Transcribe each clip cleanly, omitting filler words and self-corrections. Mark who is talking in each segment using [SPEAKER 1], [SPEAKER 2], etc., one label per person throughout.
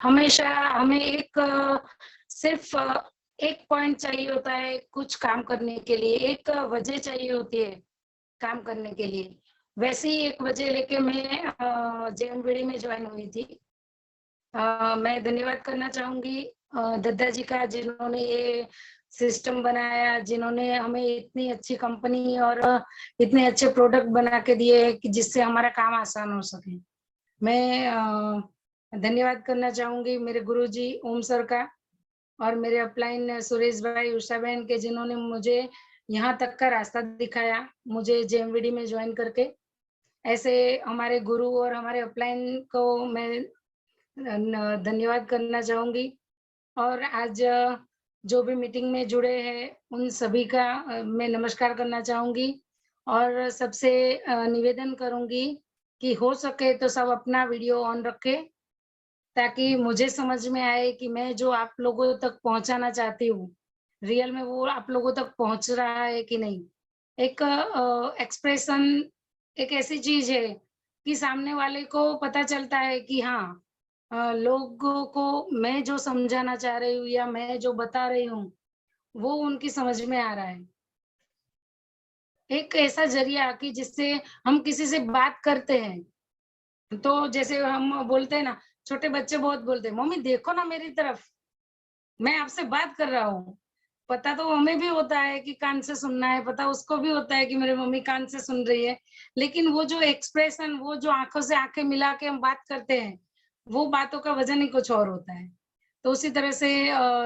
[SPEAKER 1] हमेशा हमें एक सिर्फ एक पॉइंट चाहिए होता है कुछ काम करने के लिए, एक वजह चाहिए होती है काम करने के लिए। वैसे ही एक वजह लेके मैं जेएमबीडी में ज्वाइन हुई थी। मैं धन्यवाद करना चाहूंगी दद्दा जी का, जिन्होंने ये सिस्टम बनाया, जिन्होंने हमें इतनी अच्छी कंपनी और इतने अच्छे प्रोडक्ट बना के दिए कि जिससे हमारा काम आसान हो सके। मैं धन्यवाद करना चाहूंगी मेरे गुरुजी ओम सर का, और मेरे अपलाइन सुरेश भाई, उषा बहन के, जिन्होंने मुझे यहाँ तक का रास्ता दिखाया, मुझे जेएमवीडी में ज्वाइन करके। ऐसे हमारे गुरु और हमारे अपलाइन को मैं धन्यवाद करना चाहूंगी। और आज जो भी मीटिंग में जुड़े हैं उन सभी का मैं नमस्कार करना चाहूंगी। और सबसे निवेदन करूंगी कि हो सके तो सब अपना वीडियो ऑन रखे, ताकि मुझे समझ में आए कि मैं जो आप लोगों तक पहुंचाना चाहती हूँ, रियल में वो आप लोगों तक पहुंच रहा है कि नहीं। एक एक्सप्रेशन एक ऐसी चीज है कि सामने वाले को पता चलता है कि हाँ, लोगों को मैं जो समझाना चाह रही हूँ या मैं जो बता रही हूँ वो उनकी समझ में आ रहा है। एक ऐसा जरिया कि जिससे हम किसी से बात करते हैं, तो जैसे हम बोलते हैं ना, छोटे बच्चे बहुत बोलते हैं, मम्मी देखो ना मेरी तरफ, मैं आपसे बात कर रहा हूँ। पता तो हमें भी होता है कि कान से सुनना है, पता उसको भी होता है कि मेरी मम्मी कान से सुन रही है, लेकिन वो जो एक्सप्रेशन, वो जो आंखों से आंखें मिला के हम बात करते हैं, वो बातों का वजन ही कुछ और होता है। तो उसी तरह से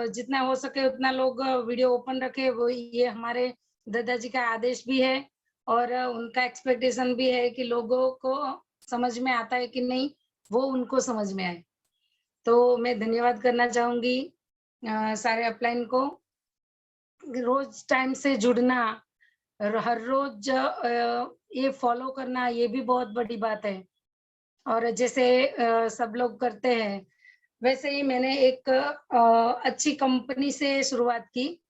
[SPEAKER 1] जितना हो सके उतना लोग वीडियो ओपन रखे, वो ये हमारे दादाजी का आदेश भी है, और उनका एक्सपेक्टेशन भी है कि लोगों को समझ में आता है कि नहीं, वो उनको समझ में आए। तो मैं धन्यवाद करना चाहूंगी सारे अपलाइन को। रोज टाइम से जुड़ना और हर रोज ये फॉलो करना, ये भी बहुत बड़ी बात है। और जैसे सब लोग करते हैं, वैसे ही मैंने एक अच्छी कंपनी से शुरुआत की।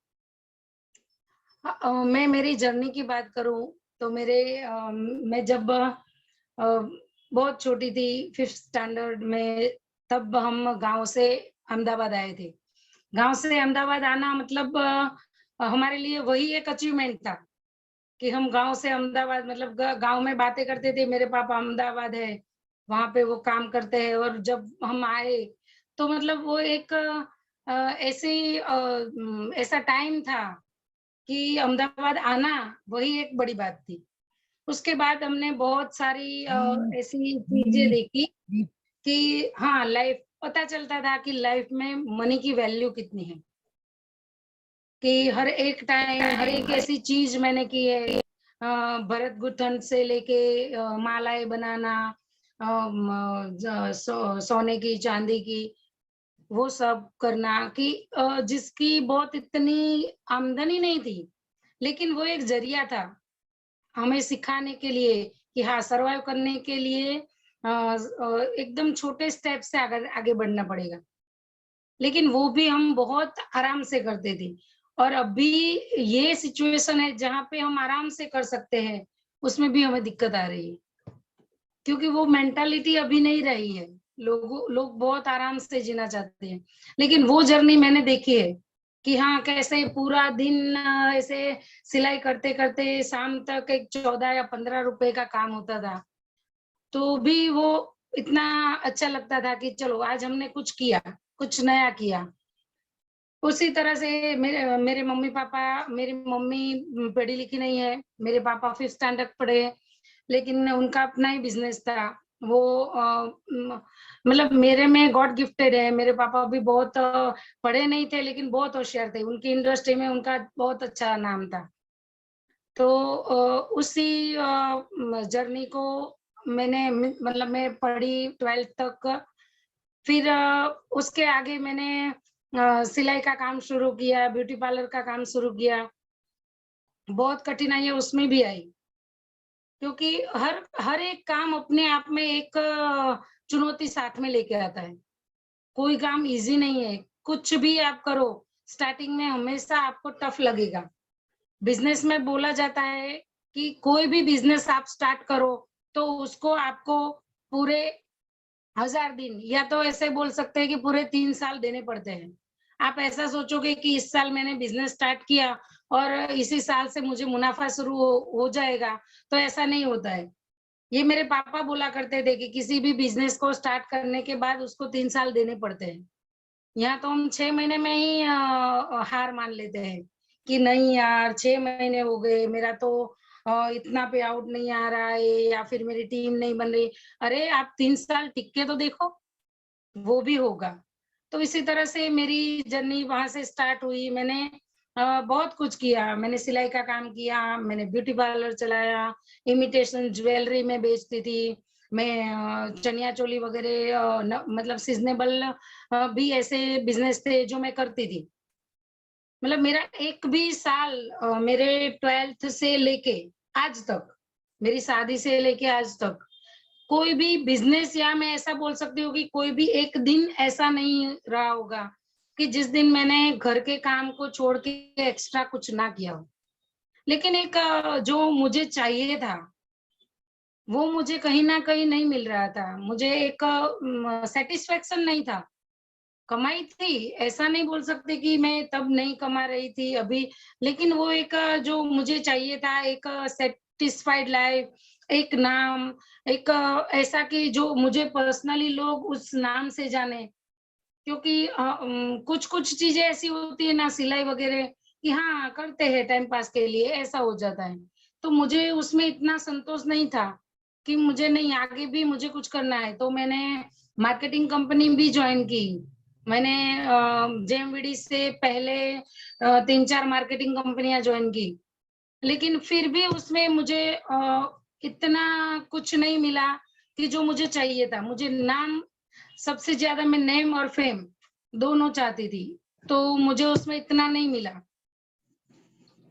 [SPEAKER 1] मैं मेरी जर्नी की बात करूं तो मैं जब बहुत छोटी थी, 5th स्टैंडर्ड में, तब हम गांव से अहमदाबाद आए थे। गांव से अहमदाबाद आना मतलब हमारे लिए वही एक अचीवमेंट था कि हम गांव से अहमदाबाद, मतलब गांव में बातें करते थे, मेरे पापा अहमदाबाद है, वहां पे वो काम करते हैं। और जब हम आए तो मतलब वो एक ऐसा टाइम था कि अहमदाबाद आना वही एक बड़ी बात थी। उसके बाद हमने बहुत सारी ऐसी चीजें देखी कि हाँ, लाइफ पता चलता था कि लाइफ में मनी की वैल्यू कितनी है। कि हर एक टाइम हर एक ऐसी चीज मैंने की है, भरत गुथन से लेके मालाएं बनाना, सोने की, चांदी की, वो सब करना, कि जिसकी बहुत इतनी आमदनी नहीं थी, लेकिन वो एक जरिया था हमें सिखाने के लिए कि हाँ, सरवाइव करने के लिए एकदम छोटे स्टेप से आगे आगे बढ़ना पड़ेगा। लेकिन वो भी हम बहुत आराम से करते थे। और अभी ये सिचुएशन है जहाँ पे हम आराम से कर सकते हैं, उसमें भी हमें दिक्कत आ रही है, क्योंकि वो मेंटालिटी अभी नहीं रही है। लोग बहुत आराम से जीना चाहते हैं। लेकिन वो जर्नी मैंने देखी है कि हाँ, कैसे पूरा दिन ऐसे सिलाई करते करते शाम तक एक 14 या 15 रुपए का काम होता था, तो भी वो इतना अच्छा लगता था कि चलो आज हमने कुछ किया, कुछ नया किया। उसी तरह से मेरे मेरे मेरी मम्मी पढ़ी लिखी नहीं है, मेरे पापा 5th स्टैंडर्ड पढ़े हैं, लेकिन उनका अपना ही बिजनेस था। वो मतलब मेरे में गॉड गिफ्टेड है। मेरे पापा भी बहुत पढ़े नहीं थे, लेकिन बहुत होशियार थे, उनकी इंडस्ट्री में उनका बहुत अच्छा नाम था। तो उसी जर्नी को मतलब मैं पढ़ी 12th तक। फिर उसके आगे मैंने सिलाई का काम शुरू किया, ब्यूटी पार्लर का काम शुरू किया। बहुत कठिनाइयां उसमें भी आई, क्योंकि हर हर एक काम अपने आप में एक चुनौती साथ में लेके आता है। कोई काम इजी नहीं है। कुछ भी आप करो, स्टार्टिंग में हमेशा आपको टफ लगेगा। बिजनेस में बोला जाता है कि कोई भी बिजनेस आप स्टार्ट करो तो उसको आपको पूरे 1000 दिन, या तो ऐसे बोल सकते हैं कि पूरे 3 साल देने पड़ते हैं। आप ऐसा सोचोगे कि इस साल मैंने बिज़नेस स्टार्ट किया और इसी साल से मुझे मुनाफ़ा शुरू हो जाएगा, तो ऐसा नहीं होता है। ये मेरे पापा बोला करते थे कि किसी भी बिज़नेस को स्टार्ट करने के बाद उसको 3 साल देने पड़ते हैं। यहाँ तो हम 6 महीने में ही हार मान लेते हैं कि नहीं यार, 6 महीने हो गए, मेरा तो इतना पे आउट नहीं आ रहा है या फिर मेरी टीम नहीं बन रही। अरे आप 3 साल टिक के तो देखो, वो भी होगा। तो इसी तरह से मेरी जर्नी वहाँ से स्टार्ट हुई। मैंने बहुत कुछ किया। मैंने सिलाई का काम किया, मैंने ब्यूटी पार्लर चलाया, इमिटेशन ज्वेलरी मैं बेचती थी। मैं चनिया चोली वगैरह न मतलब सीज़नेबल भी ऐसे बिज़नेस थे जो मैं करती थी। मतलब मेरा एक भी साल मेरे 12th से लेके आज तक, मेरी शादी से लेके आज तक कोई भी बिज़नेस, या मैं ऐसा बोल सकती हूँ कि कोई भी एक दिन ऐसा नहीं रहा होगा कि जिस दिन मैंने घर के काम को छोड़ के एक्स्ट्रा कुछ ना किया हो। लेकिन एक जो मुझे चाहिए था, वो मुझे कहीं न कहीं नहीं मिल रहा था। मुझे एक सैटिस्फैक्शन नहीं था। कमाई थी, ऐसा नहीं बोल सकते कि मैं तब नहीं कमा रही थी अभी, लेकिन वो एक जो मुझे चाहिए था, एक सैटिस्फाइड लाइफ, एक नाम, एक ऐसा कि जो मुझे पर्सनली लोग उस नाम से जाने। क्योंकि कुछ-कुछ चीज़ें ऐसी होती है ना, सिलाई वगैरह कि हाँ, करते हैं टाइम पास के लिए, ऐसा हो जाता है। तो मुझे उसमें इतना संतोष नहीं था कि मुझे नहीं, आगे भी मुझे कुछ करना है, तो मैंने मार्केटिंग कंपनी भी जॉइन की। मैंने जेएमवीडी से पहले 3-4 मार्केटिंग कंपनियाँ जॉइन की। लेकिन फिर भी उसमें मुझे इतना कुछ नहीं मिला कि जो मुझे चाहिए था। मुझे नाम, सबसे ज़्यादा मैं नेम और फेम दोनों चाहती थी, तो मुझे उसमें इतना नहीं मिला।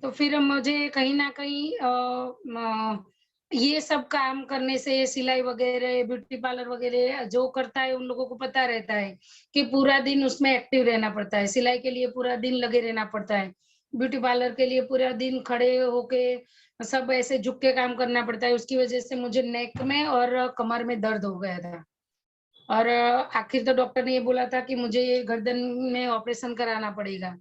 [SPEAKER 1] तो फिर मुझे कहीं न कहीं ये सब काम करने से, सिलाई वगैरह, ब्यूटी पार्लर वगैरह जो करता है उन लोगों को पता रहता है कि पूरा दिन उसमें एक्टिव रहना पड़ता है। सिलाई के लिए पूरा दिन लगे रहना पड़ता है। ब्यूटी पार्लर के लिए पूरा दिन खड़े होके सब ऐसे झुक के काम करना पड़ता है। उसकी वज़ह से मुझे नेक में और कमर में दर्द हो गया था। और आखिर तो डॉक्टर ने ये बोला था कि मुझे ये गर्दन में ऑपरेशन कराना पड़ेगा।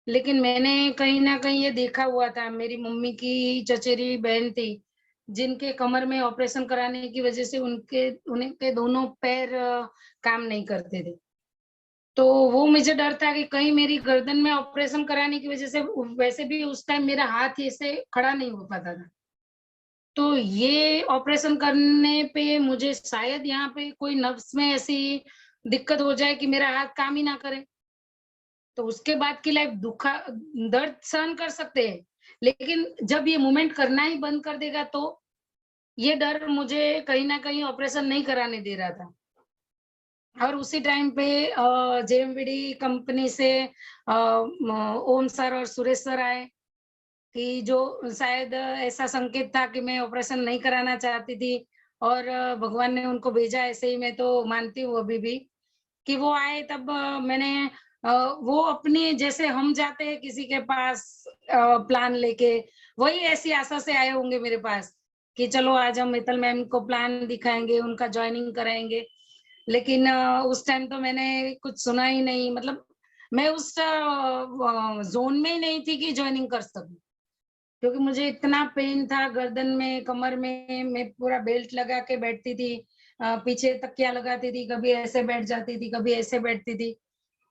[SPEAKER 1] लेकिन मैंने कहीं न कहीं ये देखा हुआ था, मेरी मम्मी की चचेरी बहन थी, जिनके कमर में ऑपरेशन कराने की वज़ह से उनके दोनों पैर काम नहीं करते थे। तो वो मुझे डर था कि कहीं मेरी गर्दन में ऑपरेशन कराने की वज़ह से, वैसे भी उस टाइम मेरा हाथ ऐसे खड़ा नहीं हो पाता था। तो ये ऑपरेशन करने पे मुझे शायद यहाँ पे कोई नर्व्स में ऐसी दिक्कत हो जाए कि मेरा हाथ काम ही ना करे। तो उसके बाद की लाइफ दर्द सहन कर सकते हैं, लेकिन जब ये मूवमेंट करना ही बंद कर देगा, तो ये डर मुझे कहीं न कहीं ऑपरेशन नहीं कराने दे रहा था। और उसी टाइम पे जेएमवीडी कंपनी से ओम सर और सुरेश सर आए कि जो शायद ऐसा संकेत था कि मैं ऑपरेशन नहीं कराना चाहती थी, और भगवान ने उनको भेजा ऐसे ही, मैं तो मानती हूँ अभी भी। कि वो आए तब मैंने अ, वो अपनी, जैसे हम जाते हैं किसी के पास प्लान लेके, वही ऐसी आशा से आए होंगे मेरे पास कि चलो आज हम मित्तल मैम को प्लान दिखाएँगे, उनका जॉइनिंग कराएँगे। लेकिन उस टाइम तो मैंने कुछ सुना ही नहीं, मतलब मैं उस ज़ोन में ही नहीं थी कि जॉइनिंग कर सकूँ। क्योंकि मुझे इतना पेन था गर्दन में, कमर में, मैं पूरा बेल्ट लगा के बैठती थी। पीछे तकिया लगाती थी, कभी ऐसे बैठ जाती थी, कभी ऐसे बैठती थी।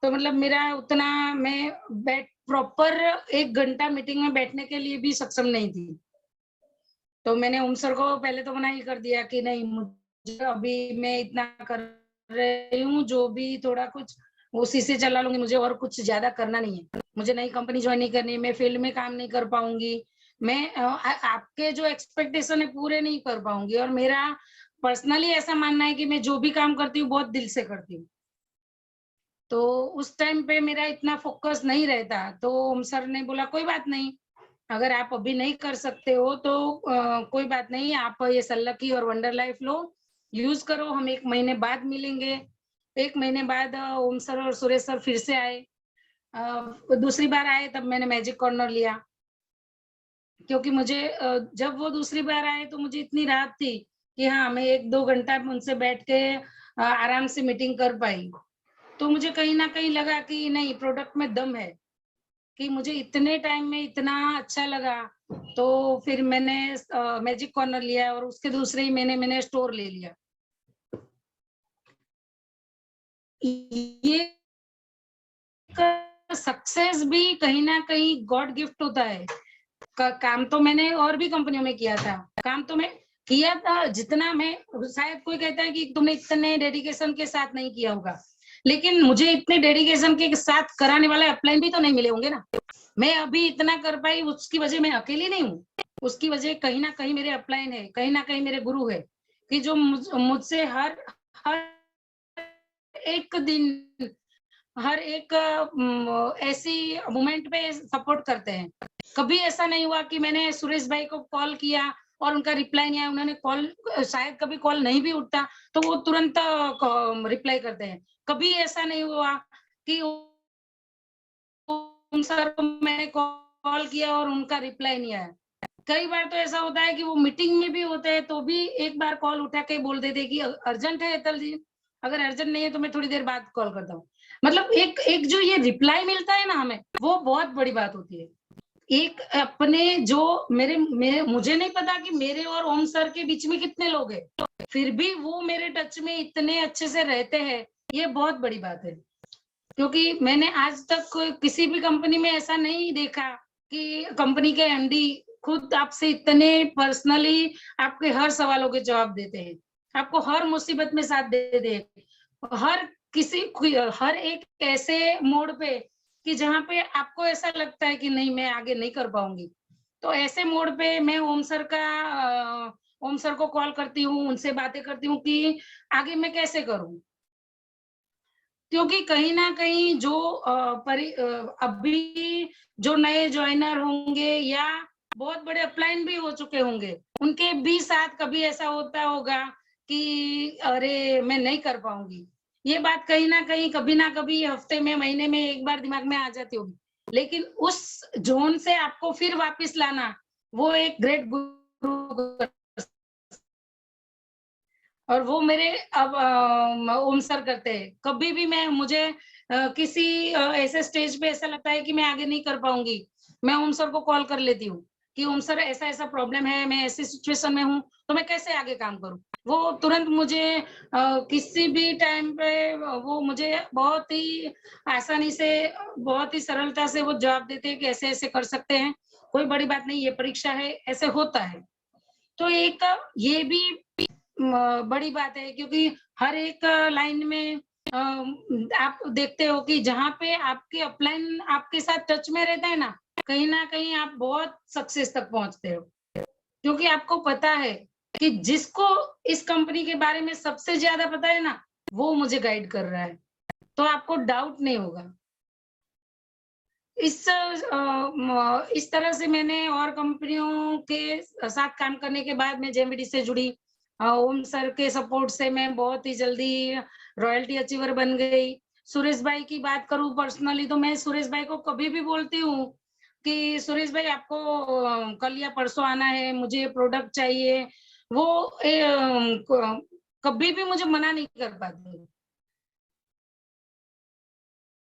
[SPEAKER 1] तो मतलब मेरा उतना, मैं बैठ प्रॉपर 1 घंटा मीटिंग में बैठने के लिए भी सक्षम नहीं थी। तो मैंने उन सर को पहले तो मना ही कर दिया कि नहीं, मुझे अभी मैं इतना कर रही हूँ, जो भी थोड़ा कुछ उसी से चला लूँगी, मुझे और कुछ ज़्यादा करना नहीं है। मुझे नई कंपनी जॉइन नहीं करनी है, मैं फील्ड में काम नहीं कर पाऊँगी। मैं आपके जो एक्सपेक्टेशन है पूरे नहीं कर पाऊँगी, और मेरा पर्सनली ऐसा मानना है कि मैं जो भी काम करती हूँ बहुत दिल से करती हूँ। तो उस टाइम पे मेरा इतना फ़ोकस नहीं रहता, तो सर ने बोला कोई बात नहीं, अगर आप अभी नहीं कर सकते हो तो कोई बात नहीं, आप ये सल्लकी और वंडर लाइफ लो, यूज़ करो, हम 1 महीने बाद मिलेंगे। 1 महीने बाद ओम सर और सुरेश सर फिर से आए। दूसरी बार आए तब मैंने मैजिक कॉर्नर लिया, क्योंकि मुझे जब वो दूसरी बार आए तो मुझे इतनी राहत थी कि हाँ, मैं 1-2 घंटा उनसे बैठ के आराम से मीटिंग कर पाई। तो मुझे कहीं न कहीं लगा कि नहीं, प्रोडक्ट में दम है, कि मुझे इतने टाइम में इतना अच्छा लगा। तो फिर मैंने मैजिक कॉर्नर लिया और उसके दूसरे ही महीने मैंने स्टोर ले लिया। ये सक्सेस भी कहीं न कहीं गॉड गिफ्ट होता है। काम तो मैंने और भी कंपनियों में किया था। काम तो मैं किया था जितना मैं, शायद कोई कहता है कि तुमने इतने डेडिकेशन के साथ नहीं किया होगा। लेकिन मुझे इतने डेडिकेशन के साथ कराने वाला अपलाइन भी तो नहीं मिले होंगे ना। मैं अभी इतना कर पाई, उसकी वजह मैं अकेली नहीं हूँ। उसकी वजह कहीं न कहीं मेरे अपलाइन है, कहीं न कहीं मेरे गुरु है, कि जो मुझसे हर हर एक दिन, हर एक ऐसी मोमेंट पे सपोर्ट करते हैं। कभी ऐसा नहीं हुआ कि मैंने सुरेश भाई को कॉल किया और उनका रिप्लाई नहीं आया। उन्होंने कॉल, शायद कभी कॉल नहीं भी उठता, तो वो तुरंत रिप्लाई करते हैं। कभी ऐसा नहीं हुआ कि उन सर को मैंने कॉल किया और उनका रिप्लाई नहीं आया। कई बार तो ऐसा होता है कि वो मीटिंग में भी होते हैं, तो भी एक बार कॉल उठा के बोल देते हैं कि अर्जेंट है हेतल जी, अगर अर्जेंट नहीं है तो मैं थोड़ी देर बाद कॉल करता हूँ। मतलब एक एक जो ये रिप्लाई मिलता है ना हमें, वो बहुत बड़ी बात होती है। एक अपने जो मेरे मेरे मुझे नहीं पता कि मेरे और ओम सर के बीच में कितने लोग हैं, फिर भी वो मेरे टच में इतने अच्छे से रहते हैं, ये बहुत बड़ी बात है। क्योंकि मैंने आज तक किसी भी कंपनी में ऐसा नहीं देखा कि कंपनी के एमडी खुद आपसे इतने पर्सनली आपके हर सवालों के जवाब देते हैं, आपको हर मुसीबत में साथ दे दे, हर हर एक ऐसे मोड़ पे कि जहाँ पे आपको ऐसा लगता है कि नहीं, मैं आगे नहीं कर पाऊंगी, तो ऐसे मोड़ पे मैं ओम सर को कॉल करती हूँ, उनसे बातें करती हूँ कि आगे मैं कैसे करूँ। क्योंकि कहीं न कहीं जो अभी जो नए जॉइनर होंगे या बहुत बड़े अपलाइन भी हो चुके होंगे, उनके भी साथ कभी ऐसा होता होगा कि अरे! मैं नहीं कर पाऊँगी। ये बात कहीं न कहीं, कभी ना कभी हफ्ते में, महीने में एक बार दिमाग में आ जाती होगी। लेकिन उस ज़ोन से आपको फिर वापस लाना, वो एक ग्रेट गुरु और वो मेरे अब ओम सर करते हैं। कभी भी मैं मुझे किसी ऐसे स्टेज पे ऐसा लगता है कि मैं आगे नहीं कर पाऊँगी, मैं ओम सर को कॉल कर लेती हूँ कि ओम सर ऐसा-ऐसा प्रॉब्लम है, मैं ऐसी सिचुएशन में हूँ, तो मैं कैसे आगे काम करूँ? वो तुरंत मुझे किसी भी टाइम पे वो मुझे बहुत ही आसानी से, बहुत ही सरलता से वो जवाब देते हैं कि ऐसे-ऐसे कर सकते हैं, कोई बड़ी बात नहीं, ये परीक्षा है, ऐसे होता है। तो एक ये भी बड़ी बात है, क्योंकि हर एक लाइन में आप देखते हो कि जहाँ पे आपके अपलाइन आपके साथ टच में रहता है ना, कहीं न कहीं आप बहुत सक्सेस तक पहुँचते हो। क्योंकि आपको पता है कि जिसको इस कंपनी के बारे में सबसे ज़्यादा पता है ना, वो मुझे गाइड कर रहा है, तो आपको डाउट नहीं होगा। इस तरह से मैंने और कंपनियों के साथ काम करने के बाद मैं जेएमडी से जुड़ी। ओम सर के सपोर्ट से मैं बहुत ही जल्दी रॉयल्टी अचीवर बन गई। सुरेश भाई की बात करूँ पर्सनली, तो मैं सुरेश भाई को कभी भी बोलती हूँ कि सुरेश भाई, आपको कल या परसों आना है, मुझे ये प्रोडक्ट चाहिए। वो कभी भी मुझे मना नहीं कर पाते।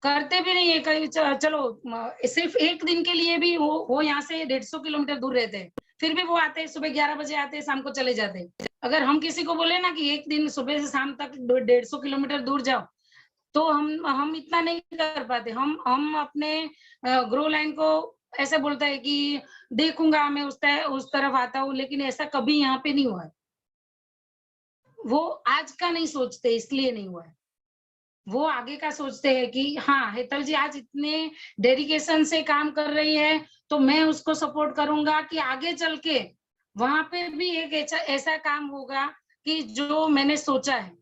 [SPEAKER 1] करते भी नहीं है, कहीं चलो सिर्फ एक दिन के लिए भी वो यहाँ से 150 किलोमीटर दूर रहते हैं, फिर भी वो आते हैं, सुबह 11 बजे आते हैं, शाम को चले जाते हैं। अगर हम किसी को बोले ना कि एक दिन सुबह से शाम तक 150 किलोमीटर दूर जाओ, तो हम इतना नहीं कर पाते। हम अपने ग्रो लाइन को ऐसे बोलता है कि देखूंगा मैं उस तरफ आता हूँ, लेकिन ऐसा कभी यहाँ पे नहीं हुआ है। वो आज का नहीं सोचते, इसलिए नहीं हुआ है। वो आगे का सोचते हैं कि हाँ, हेतल जी आज इतने डेडिकेशन से काम कर रही है, तो मैं उसको सपोर्ट करूँगा कि आगे चल के वहाँ पे भी एक ऐसा ऐसा काम होगा कि जो मैंने सोचा है।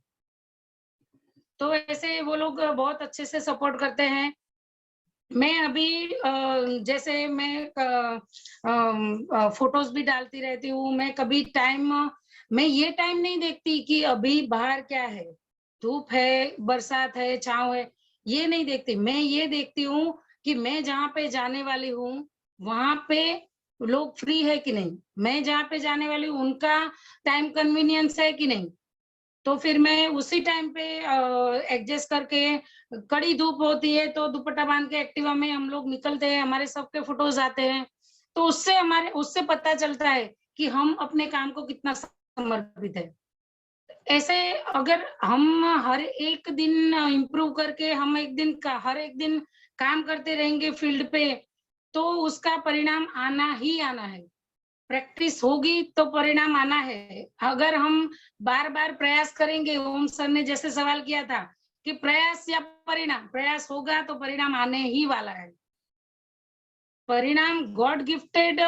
[SPEAKER 1] तो ऐसे वो लोग बहुत अच्छे से सपोर्ट करते हैं। मैं अभी जैसे मैं फ़ोटोज़ भी डालती रहती हूँ, मैं ये टाइम नहीं देखती कि अभी बाहर क्या है, धूप है, बरसात है, छाँव है, ये नहीं देखती। मैं ये देखती हूँ कि मैं जहाँ पे जाने वाली हूँ, वहाँ पे लोग फ्री है कि नहीं, मैं जहाँ पे जाने वाली हूँ उनका टाइम कन्वीनियंस है कि नहीं, तो फिर मैं उसी टाइम पे एडजस्ट करके, कड़ी धूप होती है तो दुपट्टा बांध के एक्टिवा में हम लोग निकलते हैं, हमारे सबके फोटोज आते हैं, तो उससे पता चलता है कि हम अपने काम को कितना समर्पित है। ऐसे अगर हम हर एक दिन इम्प्रूव करके हम हर एक दिन काम करते रहेंगे फील्ड पे, तो उसका परिणाम आना ही आना है। प्रैक्टिस होगी तो परिणाम आना है। अगर हम बार-बार प्रयास करेंगे, ओम सर ने जैसे सवाल किया था कि प्रयास या परिणाम, प्रयास होगा तो परिणाम आने ही वाला है। परिणाम गॉड गिफ्टेड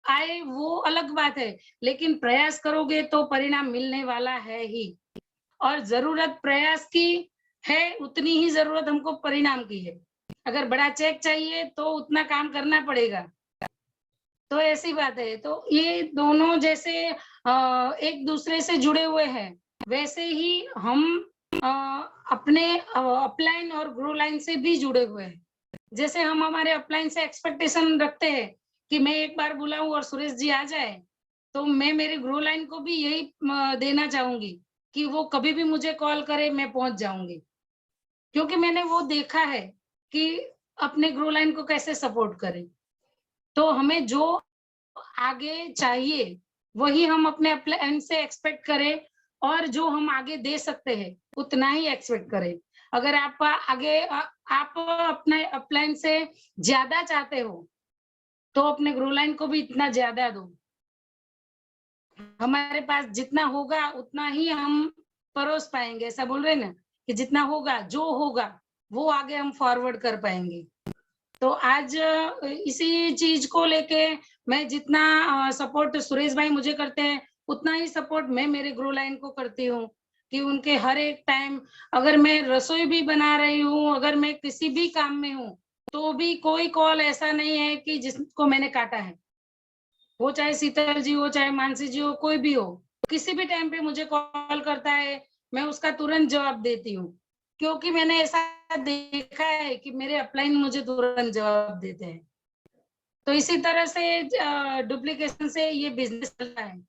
[SPEAKER 1] आए वो अलग बात है, लेकिन प्रयास करोगे तो परिणाम मिलने वाला है ही। और ज़रूरत प्रयास की है, उतनी ही ज़रूरत हमको परिणाम की है। अगर बड़ा चेक चाहिए तो उतना काम करना पड़ेगा। तो ऐसी बात है। तो ये दोनों जैसे एक दूसरे से जुड़े हुए हैं, वैसे ही हम अ, अपने अपलाइन और ग्रो लाइन से भी जुड़े हुए हैं। जैसे हम हमारे अपलाइन से एक्सपेक्टेशन रखते हैं कि मैं एक बार बुलाऊँ और सुरेश जी आ जाए, तो मैं मेरे ग्रो लाइन को भी यही देना चाहूँगी कि वो कभी भी मुझे कॉल करे, मैं पहुँच जाऊँगी। क्योंकि मैंने वो देखा है कि अपने ग्रो लाइन को कैसे सपोर्ट करें। तो हमें जो आगे चाहिए, वही हम अपने अपलाइन से एक्सपेक्ट करें और जो हम आगे दे सकते हैं, उतना ही एक्सपेक्ट करें। अगर आप अपने अपलाइन से ज़्यादा चाहते हो, तो अपने ग्रो लाइन को भी इतना ज़्यादा दो। हमारे पास जितना होगा, उतना ही हम परोस पाएँगे। ऐसा बोल रहे हैं ना, कि जितना होगा, जो होगा, वो आगे हम फॉरवर्ड कर पाएँगे। तो आज इसी चीज़ को लेके मैं जितना सपोर्ट सुरेश भाई मुझे करते हैं, उतना ही सपोर्ट मैं मेरे ग्रो लाइन को करती हूँ, कि उनके हर एक टाइम, अगर मैं रसोई भी बना रही हूँ, अगर मैं किसी भी काम में हूँ, तो भी कोई कॉल ऐसा नहीं है कि जिसको मैंने काटा है। वो चाहे शीतल जी हो, चाहे मानसी जी हो, कोई भी हो, किसी भी टाइम पे मुझे कॉल करता है, मैं उसका तुरंत जवाब देती हूँ। क्योंकि मैंने ऐसा देखा है कि मेरे अपलाइन मुझे तुरंत जवाब देते हैं। तो इसी तरह से डुप्लीकेशन से ये बिज़नेस चल रहा है।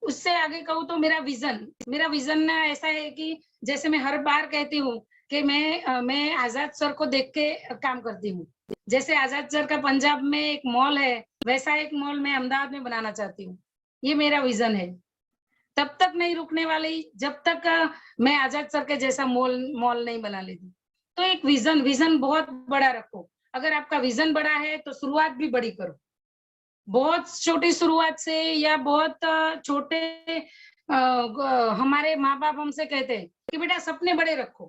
[SPEAKER 1] उससे आगे कहूँ तो मेरा विज़न ना ऐसा है कि जैसे मैं हर बार कहती हूँ कि मैं आज़ाद सर को देख के काम करती हूँ। जैसे आज़ाद सर का पंजाब में एक मॉल है, वैसा एक मॉल मैं अहमदाबाद में बनाना चाहती हूँ। ये मेरा विज़न है। तब तक नहीं रुकने वाली जब तक मैं आज़ाद सर के जैसा मॉल मॉल नहीं बना लेती। तो एक विज़न बहुत बड़ा रखो। अगर आपका विज़न बड़ा है तो शुरुआत भी बड़ी करो। बहुत छोटी शुरुआत से या बहुत छोटे हमारे माँ-बाप हमसे कहते हैं कि बेटा सपने बड़े रखो,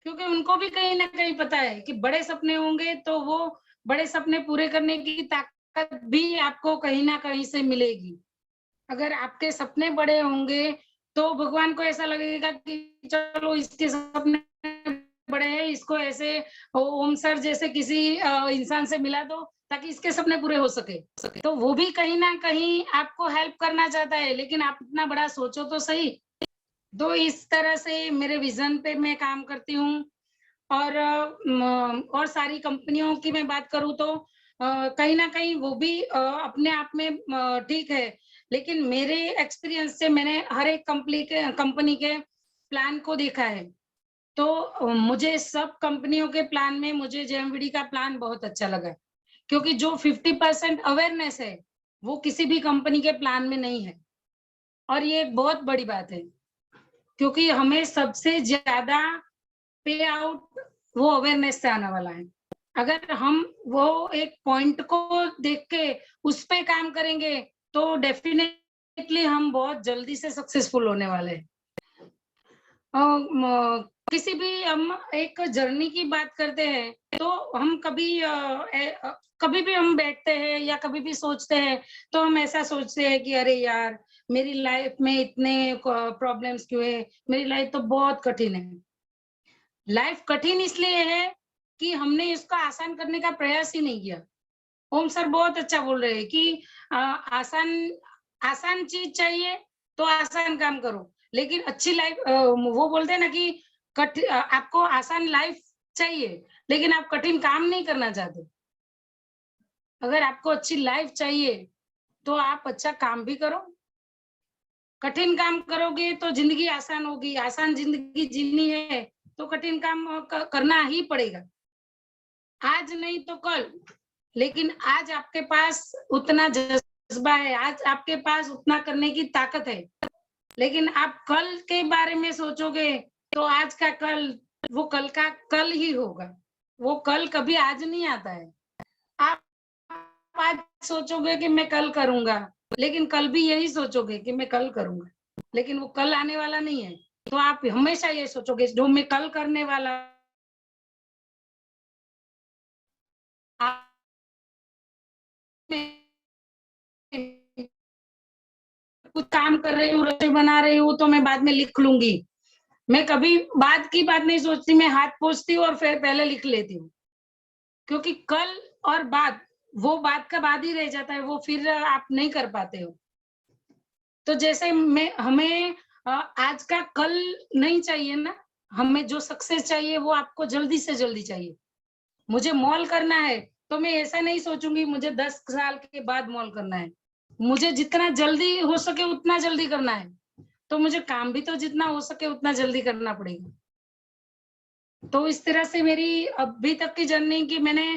[SPEAKER 1] क्योंकि उनको भी कहीं न कहीं पता है कि बड़े सपने होंगे तो वो बड़े सपने पूरे करने की ताकत भी आपको कहीं न कहीं से मिलेगी। अगर आपके सपने बड़े होंगे, तो भगवान को ऐसा लगेगा कि चलो इसके सपने बड़े हैं, इसको ऐसे ओम सर जैसे किसी इंसान से मिला दो, ताकि इसके सपने पूरे हो सके। तो वो भी कहीं न कहीं आपको हेल्प करना चाहता है, लेकिन आप इतना बड़ा सोचो तो सही। तो इस तरह से मेरे विज़न पे मैं काम करती हूँ। और और सारी कंपनियों की मैं बात करूँ तो कहीं न कहीं वो भी अपने आप में ठीक है। लेकिन मेरे एक्सपीरियंस से मैंने हर एक कंपनी के प्लान को देखा है। तो मुझे सब कंपनियों के प्लान में मुझे जेएमवीडी का प्लान बहुत अच्छा लगा। क्योंकि जो 50% अवेयरनेस है, वो किसी भी कंपनी के प्लान में नहीं है। और ये एक बहुत बड़ी बात है। क्योंकि हमें सबसे ज़्यादा पे आउट वो अवेयरनेस से आने वाला है। अगर हम वो एक पॉइंट को देख के उस पे काम करेंगे, तो डेफिनेटली हम बहुत जल्दी से सक्सेसफुल होने वाले हैं। अ, म किसी भी हम एक जर्नी की बात करते हैं, तो हम कभी भी हम बैठते हैं या कभी भी सोचते हैं, तो हम ऐसा सोचते हैं कि अरे यार! मेरी लाइफ में इतने प्रॉब्लम्स क्यों है? मेरी लाइफ तो बहुत कठिन है। लाइफ कठिन इसलिए है कि हमने इसको आसान करने का प्रयास ही नहीं किया। ओम सर बहुत अच्छा बोल रहे हैं कि आसान आसान चीज़ चाहिए तो आसान काम करो। लेकिन अच्छी लाइफ वो बोलते हैं ना कि आपको आसान लाइफ चाहिए, लेकिन आप कठिन काम नहीं करना चाहते। अगर आपको अच्छी लाइफ चाहिए, तो आप अच्छा काम भी करो। कठिन काम करोगे तो ज़िंदगी आसान होगी, आसान ज़िंदगी जीनी है, तो कठिन काम करना ही पड़ेगा। आज नहीं तो कल, लेकिन आज आपके पास उतना जज़्बा है, आज आपके पास उतना करने की ताकत है। लेकिन आप कल के बारे में सोचोगे, तो आज का कल, वो कल का कल ही होगा। वो कल कभी आज नहीं आता है। आप आज सोचोगे कि मैं कल करूँगा, लेकिन कल भी यही सोचोगे कि मैं कल करूँगा, लेकिन वो कल आने वाला नहीं है। तो आप हमेशा ये सोचोगे जो मैं कल करने वाला कुछ काम कर रही हूँ, रसोई बना रही हूँ, तो मैं बाद में लिख लूँगी। मैं कभी बाद की बात नहीं सोचती, मैं हाथ पोंछती हूँ और फिर पहले लिख लेती हूँ। क्योंकि कल और बाद, वो बाद का बाद ही रह जाता है, वो फिर आप नहीं कर पाते हो। तो जैसे मैं हमें आज का कल नहीं चाहिए ना, हमें जो सक्सेस चाहिए वो आपको जल्दी से जल्दी चाहिए। मुझे मॉल करना है, तो मैं ऐसा नहीं सोचूँगी मुझे 10 साल के बाद मॉल करना है। मुझे जितना जल्दी हो सके उतना जल्दी करना है, तो मुझे काम भी तो जितना हो सके उतना जल्दी करना पड़ेगा। तो इस तरह से मेरी अभी तक की जर्नी की मैंने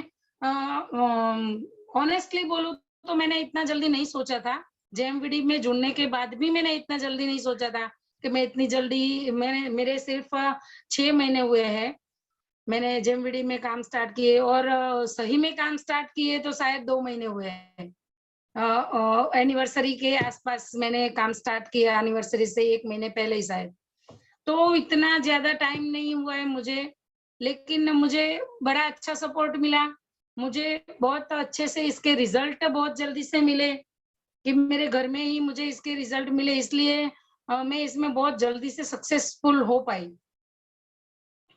[SPEAKER 1] ऑनेस्टली बोलूँ तो मैंने इतना जल्दी नहीं सोचा था। जेएमवीडी में जुड़ने के बाद भी मैंने इतना जल्दी नहीं सोचा था कि मैं इतनी जल्दी मैंने मेरे सिर्फ़ 6 महीने हुए हैं। मैंने जेएमवीडी में काम स्टार्ट किए और सही में काम स्टार्ट किए तो शायद 2 महीने हुए हैं। एनिवर्सरी के आस-पास मैंने काम स्टार्ट किया, एनिवर्सरी से 1 महीने पहले ही शायद। तो इतना ज़्यादा टाइम नहीं हुआ है मुझे, लेकिन मुझे बड़ा अच्छा सपोर्ट मिला। मुझे बहुत अच्छे से इसके रिज़ल्ट बहुत जल्दी से मिले कि मेरे घर में ही मुझे इसके रिज़ल्ट मिले, इसलिए मैं इसमें बहुत जल्दी से सक्सेसफुल हो पाई।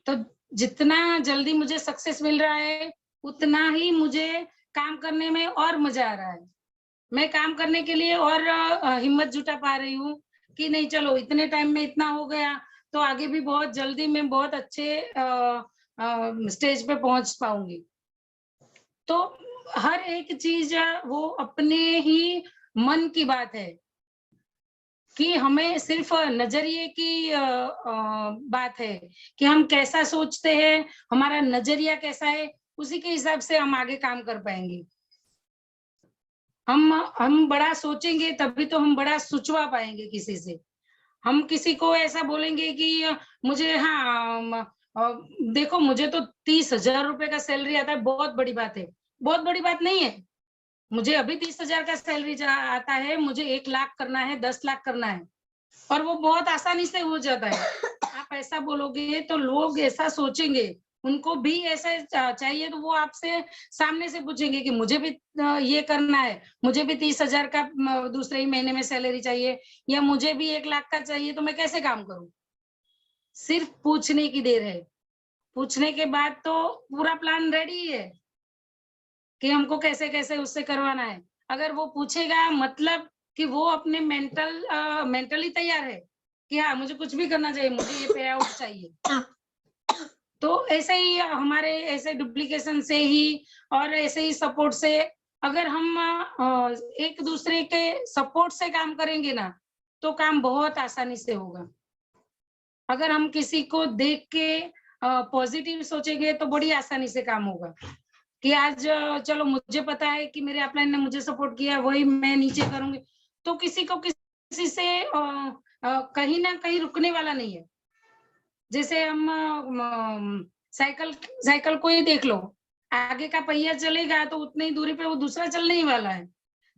[SPEAKER 1] तो जितना जल्दी मुझे सक्सेस मिल रहा है, उतना ही मुझे काम करने में और मज़ा आ रहा है। मैं काम करने के लिए और हिम्मत जुटा पा रही हूँ कि नहीं चलो इतने टाइम में इतना हो गया, तो आगे भी बहुत जल्दी मैं बहुत अच्छे स्टेज पे पहुँच पाऊँगी। तो हर एक चीज़ वो अपने ही मन की बात है कि हमें सिर्फ़ नज़रिए की बात है कि हम कैसा सोचते हैं, हमारा नज़रिया कैसा है, उसी के हिसाब से हम आगे काम कर पाएँगे। हम बड़ा सोचेंगे तभी तो हम बड़ा सुचवा पाएँगे किसी से। हम किसी को ऐसा बोलेंगे कि मुझे हाँ देखो मुझे तो 30,000 रुपए का सैलरी आता है, बहुत बड़ी बात है। बहुत बड़ी बात नहीं है। मुझे अभी 30,000 का सैलरी जा आता है, मुझे 1 लाख करना है, 10 लाख करना है और वो बहुत आसानी से हो जाता है। आप ऐसा बोलोगे तो लोग ऐसा सोचेंगे, उनको भी ऐसा चाहिए तो वो आपसे सामने से पूछेंगे कि मुझे भी ये करना है, मुझे भी 30,000 का दूसरे ही महीने में सैलरी चाहिए या मुझे भी 1 लाख का चाहिए तो मैं कैसे काम करूँ? सिर्फ पूछने की देर है। पूछने के बाद तो पूरा प्लान रेडी है कि हमको कैसे-कैसे उससे करवाना है। अगर वो पूछेगा मतलब कि वो अपने मेंटली तैयार है कि हाँ, मुझे कुछ भी करना चाहिए, मुझे ये पे आउट चाहिए। तो ऐसे ही हमारे ऐसे डुप्लीकेशन से ही और ऐसे ही सपोर्ट से अगर हम एक-दूसरे के सपोर्ट से काम करेंगे ना, तो काम बहुत आसानी से होगा। अगर हम किसी को देख के पॉजिटिव सोचेंगे तो बड़ी आसानी से काम होगा। कि आज चलो मुझे पता है कि मेरे अपलाइन ने मुझे सपोर्ट किया, वही मैं नीचे करूँगी। तो किसी को किसी से कहीं न कहीं रुकने वाला नहीं है। जैसे हम साइकिल साइकिल को ही देख लो, आगे का पहिया चलेगा तो उतनी ही दूरी पे वो दूसरा चलने ही वाला है।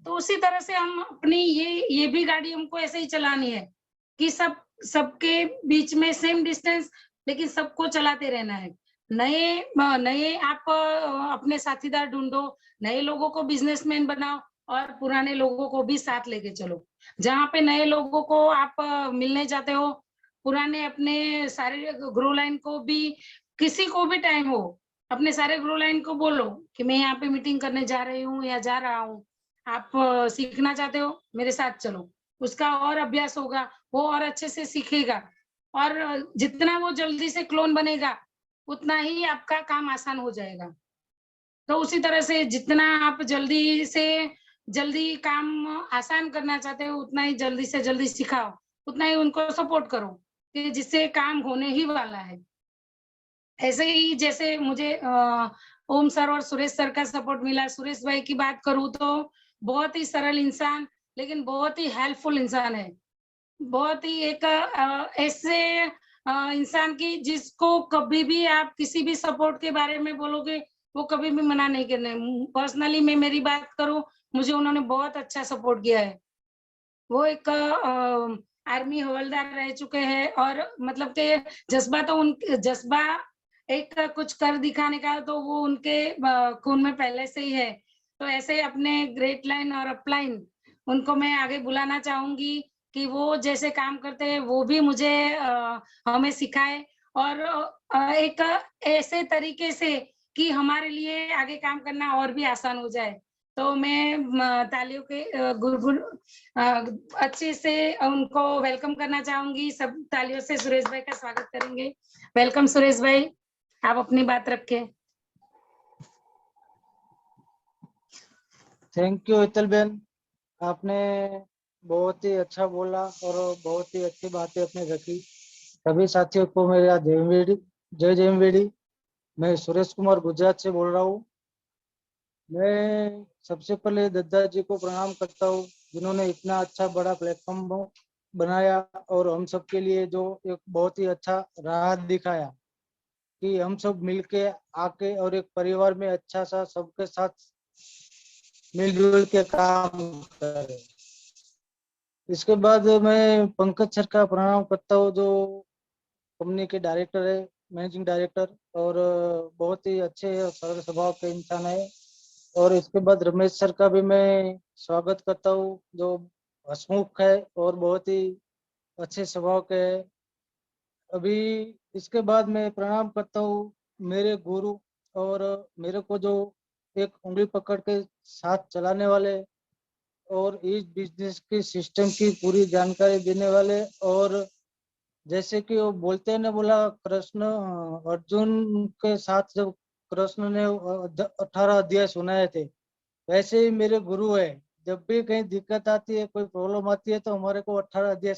[SPEAKER 1] तो उसी तरह से हम अपनी ये भी गाड़ी हमको ऐसे ही चलानी है, कि सबके बीच में सेम डिस्टेंस लेकिन सबको चलाते रहना है। नए आप अपने साथीदार ढूँढो, नए लोगों को बिज़नेसमैन बनाओ और पुराने लोगों को भी साथ लेके चलो। जहाँ पे नए लोगों को आप मिलने जाते हो, पुराने अपने सारे ग्रो लाइन को भी किसी को भी टाइम हो, अपने सारे ग्रो लाइन को बोलो कि मैं यहाँ पे मीटिंग करने जा रही हूँ या जा रहा हूँ। आप सीखना चाहते हो, मेरे साथ चलो। उसका और अभ्यास होगा, वो और अच्छे से सीखेगा और जितना वो जल्दी से क्लोन बनेगा, उतना ही आपका काम आसान हो जाएगा। तो उसी तरह से जितना आप जल्दी से जल्दी काम आसान करना चाहते हो, उतना ही जल्दी से जल्दी सिखाओ, उतना ही उनको सपोर्ट करो, कि जिससे काम होने ही वाला है। ऐसे ही जैसे मुझे ओम सर और सुरेश सर का सपोर्ट मिला। सुरेश भाई की बात करूँ तो बहुत ही सरल इंसान, लेकिन बहुत ही हेल्पफुल इंसान है। बहुत ही एक ऐसे इंसान की जिसको कभी भी आप किसी भी सपोर्ट के बारे में बोलोगे, वो कभी भी मना नहीं करने। पर्सनली मैं मेरी बात करूँ, मुझे उन्होंने बहुत अच्छा सपोर्ट किया है। वो एक आर्मी हवलदार रह चुके हैं और मतलब के जज़्बा तो उन जज़्बा एक कुछ कर दिखाने का तो वो उनके खून में पहले से ही है। तो ऐसे अपने ग्रेट लाइन और अपलाइन उनको मैं आगे बुलाना चाहूँगी कि वो जैसे काम करते हैं वो भी मुझे हमें सिखाएँ और एक ऐसे तरीके से कि हमारे लिए आगे काम करना और भी आसान हो जाए। तो मैं तालियों के गुलगुल अ, अच्छे से उनको वेलकम करना चाहूंगी। सब तालियों से सुरेश भाई का स्वागत करेंगे। वेलकम सुरेश भाई, आप अपनी बात रखें।
[SPEAKER 2] थैंक यू हितल बेन, आपने बहुत ही अच्छा बोला और बहुत ही अच्छी बातें अपने रखी। सभी साथियों को मेरा जय जयमवेड़ी। मैं सुरेश कुमार गुजरात से बोल रहा हूँ। मैं सबसे पहले दद्दा जी को प्रणाम करता हूँ, जिन्होंने इतना अच्छा बड़ा प्लेटफॉर्म बनाया और हम सब के लिए जो एक बहुत ही अच्छा राह दिखाया कि हम सब मिलके आके और एक परिवार में अच्छा सा सबके साथ मिलजुल के काम करें। इसके बाद मैं पंकज सर का प्रणाम करता हूँ, जो कंपनी के डायरेक्टर है, मैनेजिंग डायरेक्टर, और बहुत ही अच्छे और सरल स्वभाव के इंसान है। और इसके बाद रमेश सर का भी मैं स्वागत करता हूँ, जो हंसमुख है और बहुत ही अच्छे स्वभाव के है। अभी इसके बाद मैं प्रणाम करता हूँ मेरे गुरु और मेरे को जो एक उंगली पकड़ के साथ चलाने वाले और इस बिजनेस की सिस्टम की पूरी जानकारी देने वाले, और जैसे कि वो बोलते हैं ना, बोला कृष्ण अर्जुन के साथ जब कृष्ण ने 18 अध्याय सुनाए थे, वैसे ही मेरे गुरु है। जब भी कहीं दिक्कत आती है, कोई प्रॉब्लम आती है, तो हमारे को 18 अध्याय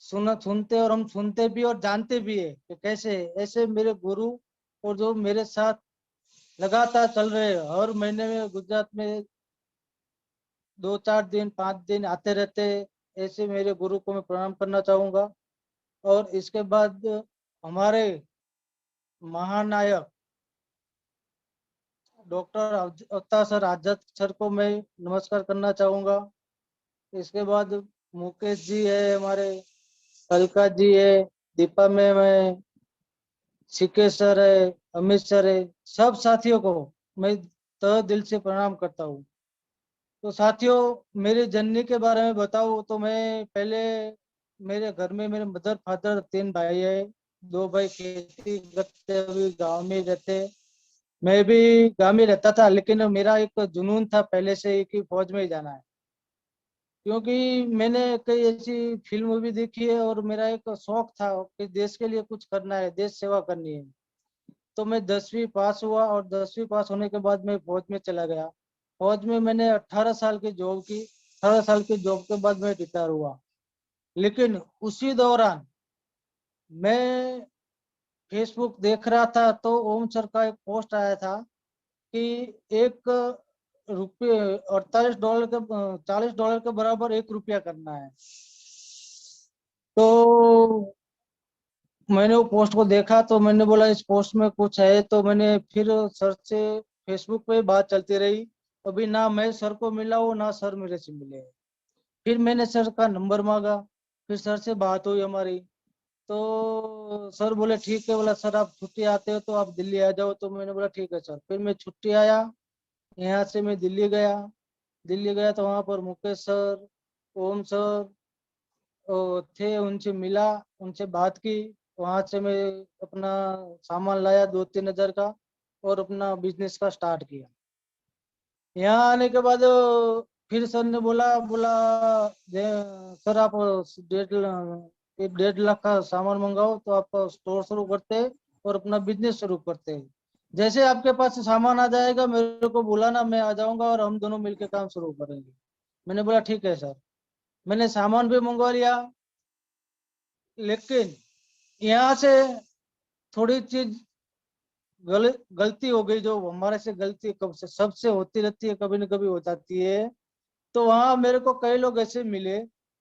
[SPEAKER 2] सुनते, और हम सुनते भी और जानते भी है कि कैसे ऐसे मेरे गुरु, और जो मेरे साथ लगातार चल रहे हैं। हर महीने में गुजरात में 2-4 दिन 5 दिन आते रहते हैं। ऐसे मेरे गुरु को मैं प्रणाम करना चाहूंगा। और इसके बाद हमारे महानायक डॉक्टर अवतार सर, आजाद सर को मैं नमस्कार करना चाहूंगा। इसके बाद मुकेश जी है हमारे, अलका जी है, दीपा मैम है, सीके सर है, अमित सर है, सब साथियों को मैं तहे दिल से प्रणाम करता हूँ। तो साथियों, मेरी जर्नी के बारे में बताऊँ तो मैं पहले, मेरे घर में मेरे मदर फादर 3 भाई है। 2 भाई खेती करते, अभी गांव में रहते। मैं भी गांव में रहता था, लेकिन मेरा एक जुनून था पहले से ही कि फौज में ही जाना है, क्योंकि मैंने कई ऐसी फिल्म भी देखी है और मेरा एक शौक था कि देश के लिए कुछ करना है, देश सेवा करनी है। तो मैं 10वीं पास हुआ और 10वीं पास होने के बाद मैं फौज में चला गया। फौज में मैंने 18 साल की जॉब की। 18 साल की जॉब के बाद मैं रिटायर हुआ। लेकिन उसी दौरान मैं फेसबुक देख रहा था, तो ओम सर का एक पोस्ट आया था कि एक रुपये $48 के $40 के बराबर 1 रुपया करना है। तो मैंने वो पोस्ट को देखा, तो मैंने बोला इस पोस्ट में कुछ है। तो मैंने फिर सर से फेसबुक पे बात चलती रही। अभी ना मैं सर को मिला हूँ, ना सर मेरे से मिले। फिर मैंने सर का नंबर मांगा, फिर सर से बात हुई हमारी। तो सर बोले ठीक है, बोला सर आप छुट्टी आते हो तो आप दिल्ली आ जाओ। तो मैंने बोला ठीक है सर। फिर मैं छुट्टी आया, यहाँ से मैं दिल्ली गया। दिल्ली गया तो वहाँ पर मुकेश सर, ओम सर थे, उनसे मिला, उनसे बात की। वहां से मैं अपना सामान लाया 2-3 हज़ार का और अपना बिजनेस का स्टार्ट किया। यहाँ आने के बाद फिर सर ने बोला बोला सर आप 1.5 लाख का सामान मंगाओ तो आप स्टोर शुरू करते हैं और अपना बिजनेस शुरू करते हैं। जैसे आपके पास सामान आ जाएगा मेरे को बुलाना, मैं आ जाऊंगा और हम दोनों मिलकर काम शुरू करेंगे। मैंने बोला ठीक है सर। मैंने सामान भी मंगवा लिया, लेकिन यहाँ से थोड़ी चीज गलती हो गई, जो हमारे से गलती कब से सबसे होती रहती है, कभी न कभी हो जाती है। तो वहां मेरे को कई लोग ऐसे मिले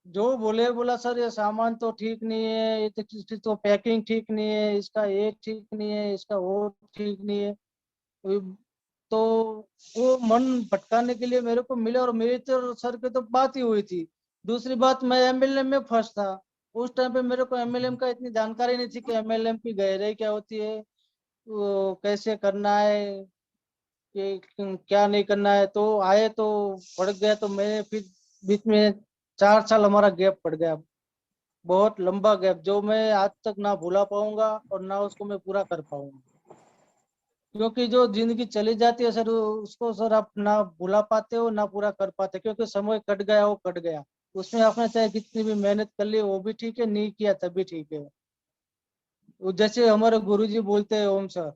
[SPEAKER 2] जो बोला सर ये सामान तो ठीक नहीं है, ये तो इसकी तो पैकिंग ठीक नहीं है, इसका ये ठीक नहीं है, इसका वो ठीक नहीं है। तो वो मन भटकाने के लिए मेरे को मिले, और मेरी तो सर की तो बात ही हुई थी। दूसरी बात, मैं एमएलएम में फर्स्ट था। उस टाइम पे मेरे को एमएलएम का इतनी जानकारी नहीं थी कि एमएलएम की गहराई क्या होती है, वो कैसे करना है, कि क्या नहीं करना है। तो आए तो पड़ गया, तो मैं फिर बीच में 4 साल हमारा गैप पड़ गया। बहुत लंबा गैप, जो मैं आज तक ना भूला पाऊंगा और ना उसको मैं पूरा कर पाऊंगा। क्योंकि जो जिंदगी चली जाती है सर, उसको सर आप ना भुला पाते हो ना पूरा कर पाते, क्योंकि समय कट गया, वो कट गया। उसमें आपने चाहे कितनी भी मेहनत कर ली वो भी ठीक है, नहीं किया तब भी ठीक है। वो जैसे हमारे गुरुजी बोलते हैं ओम सर,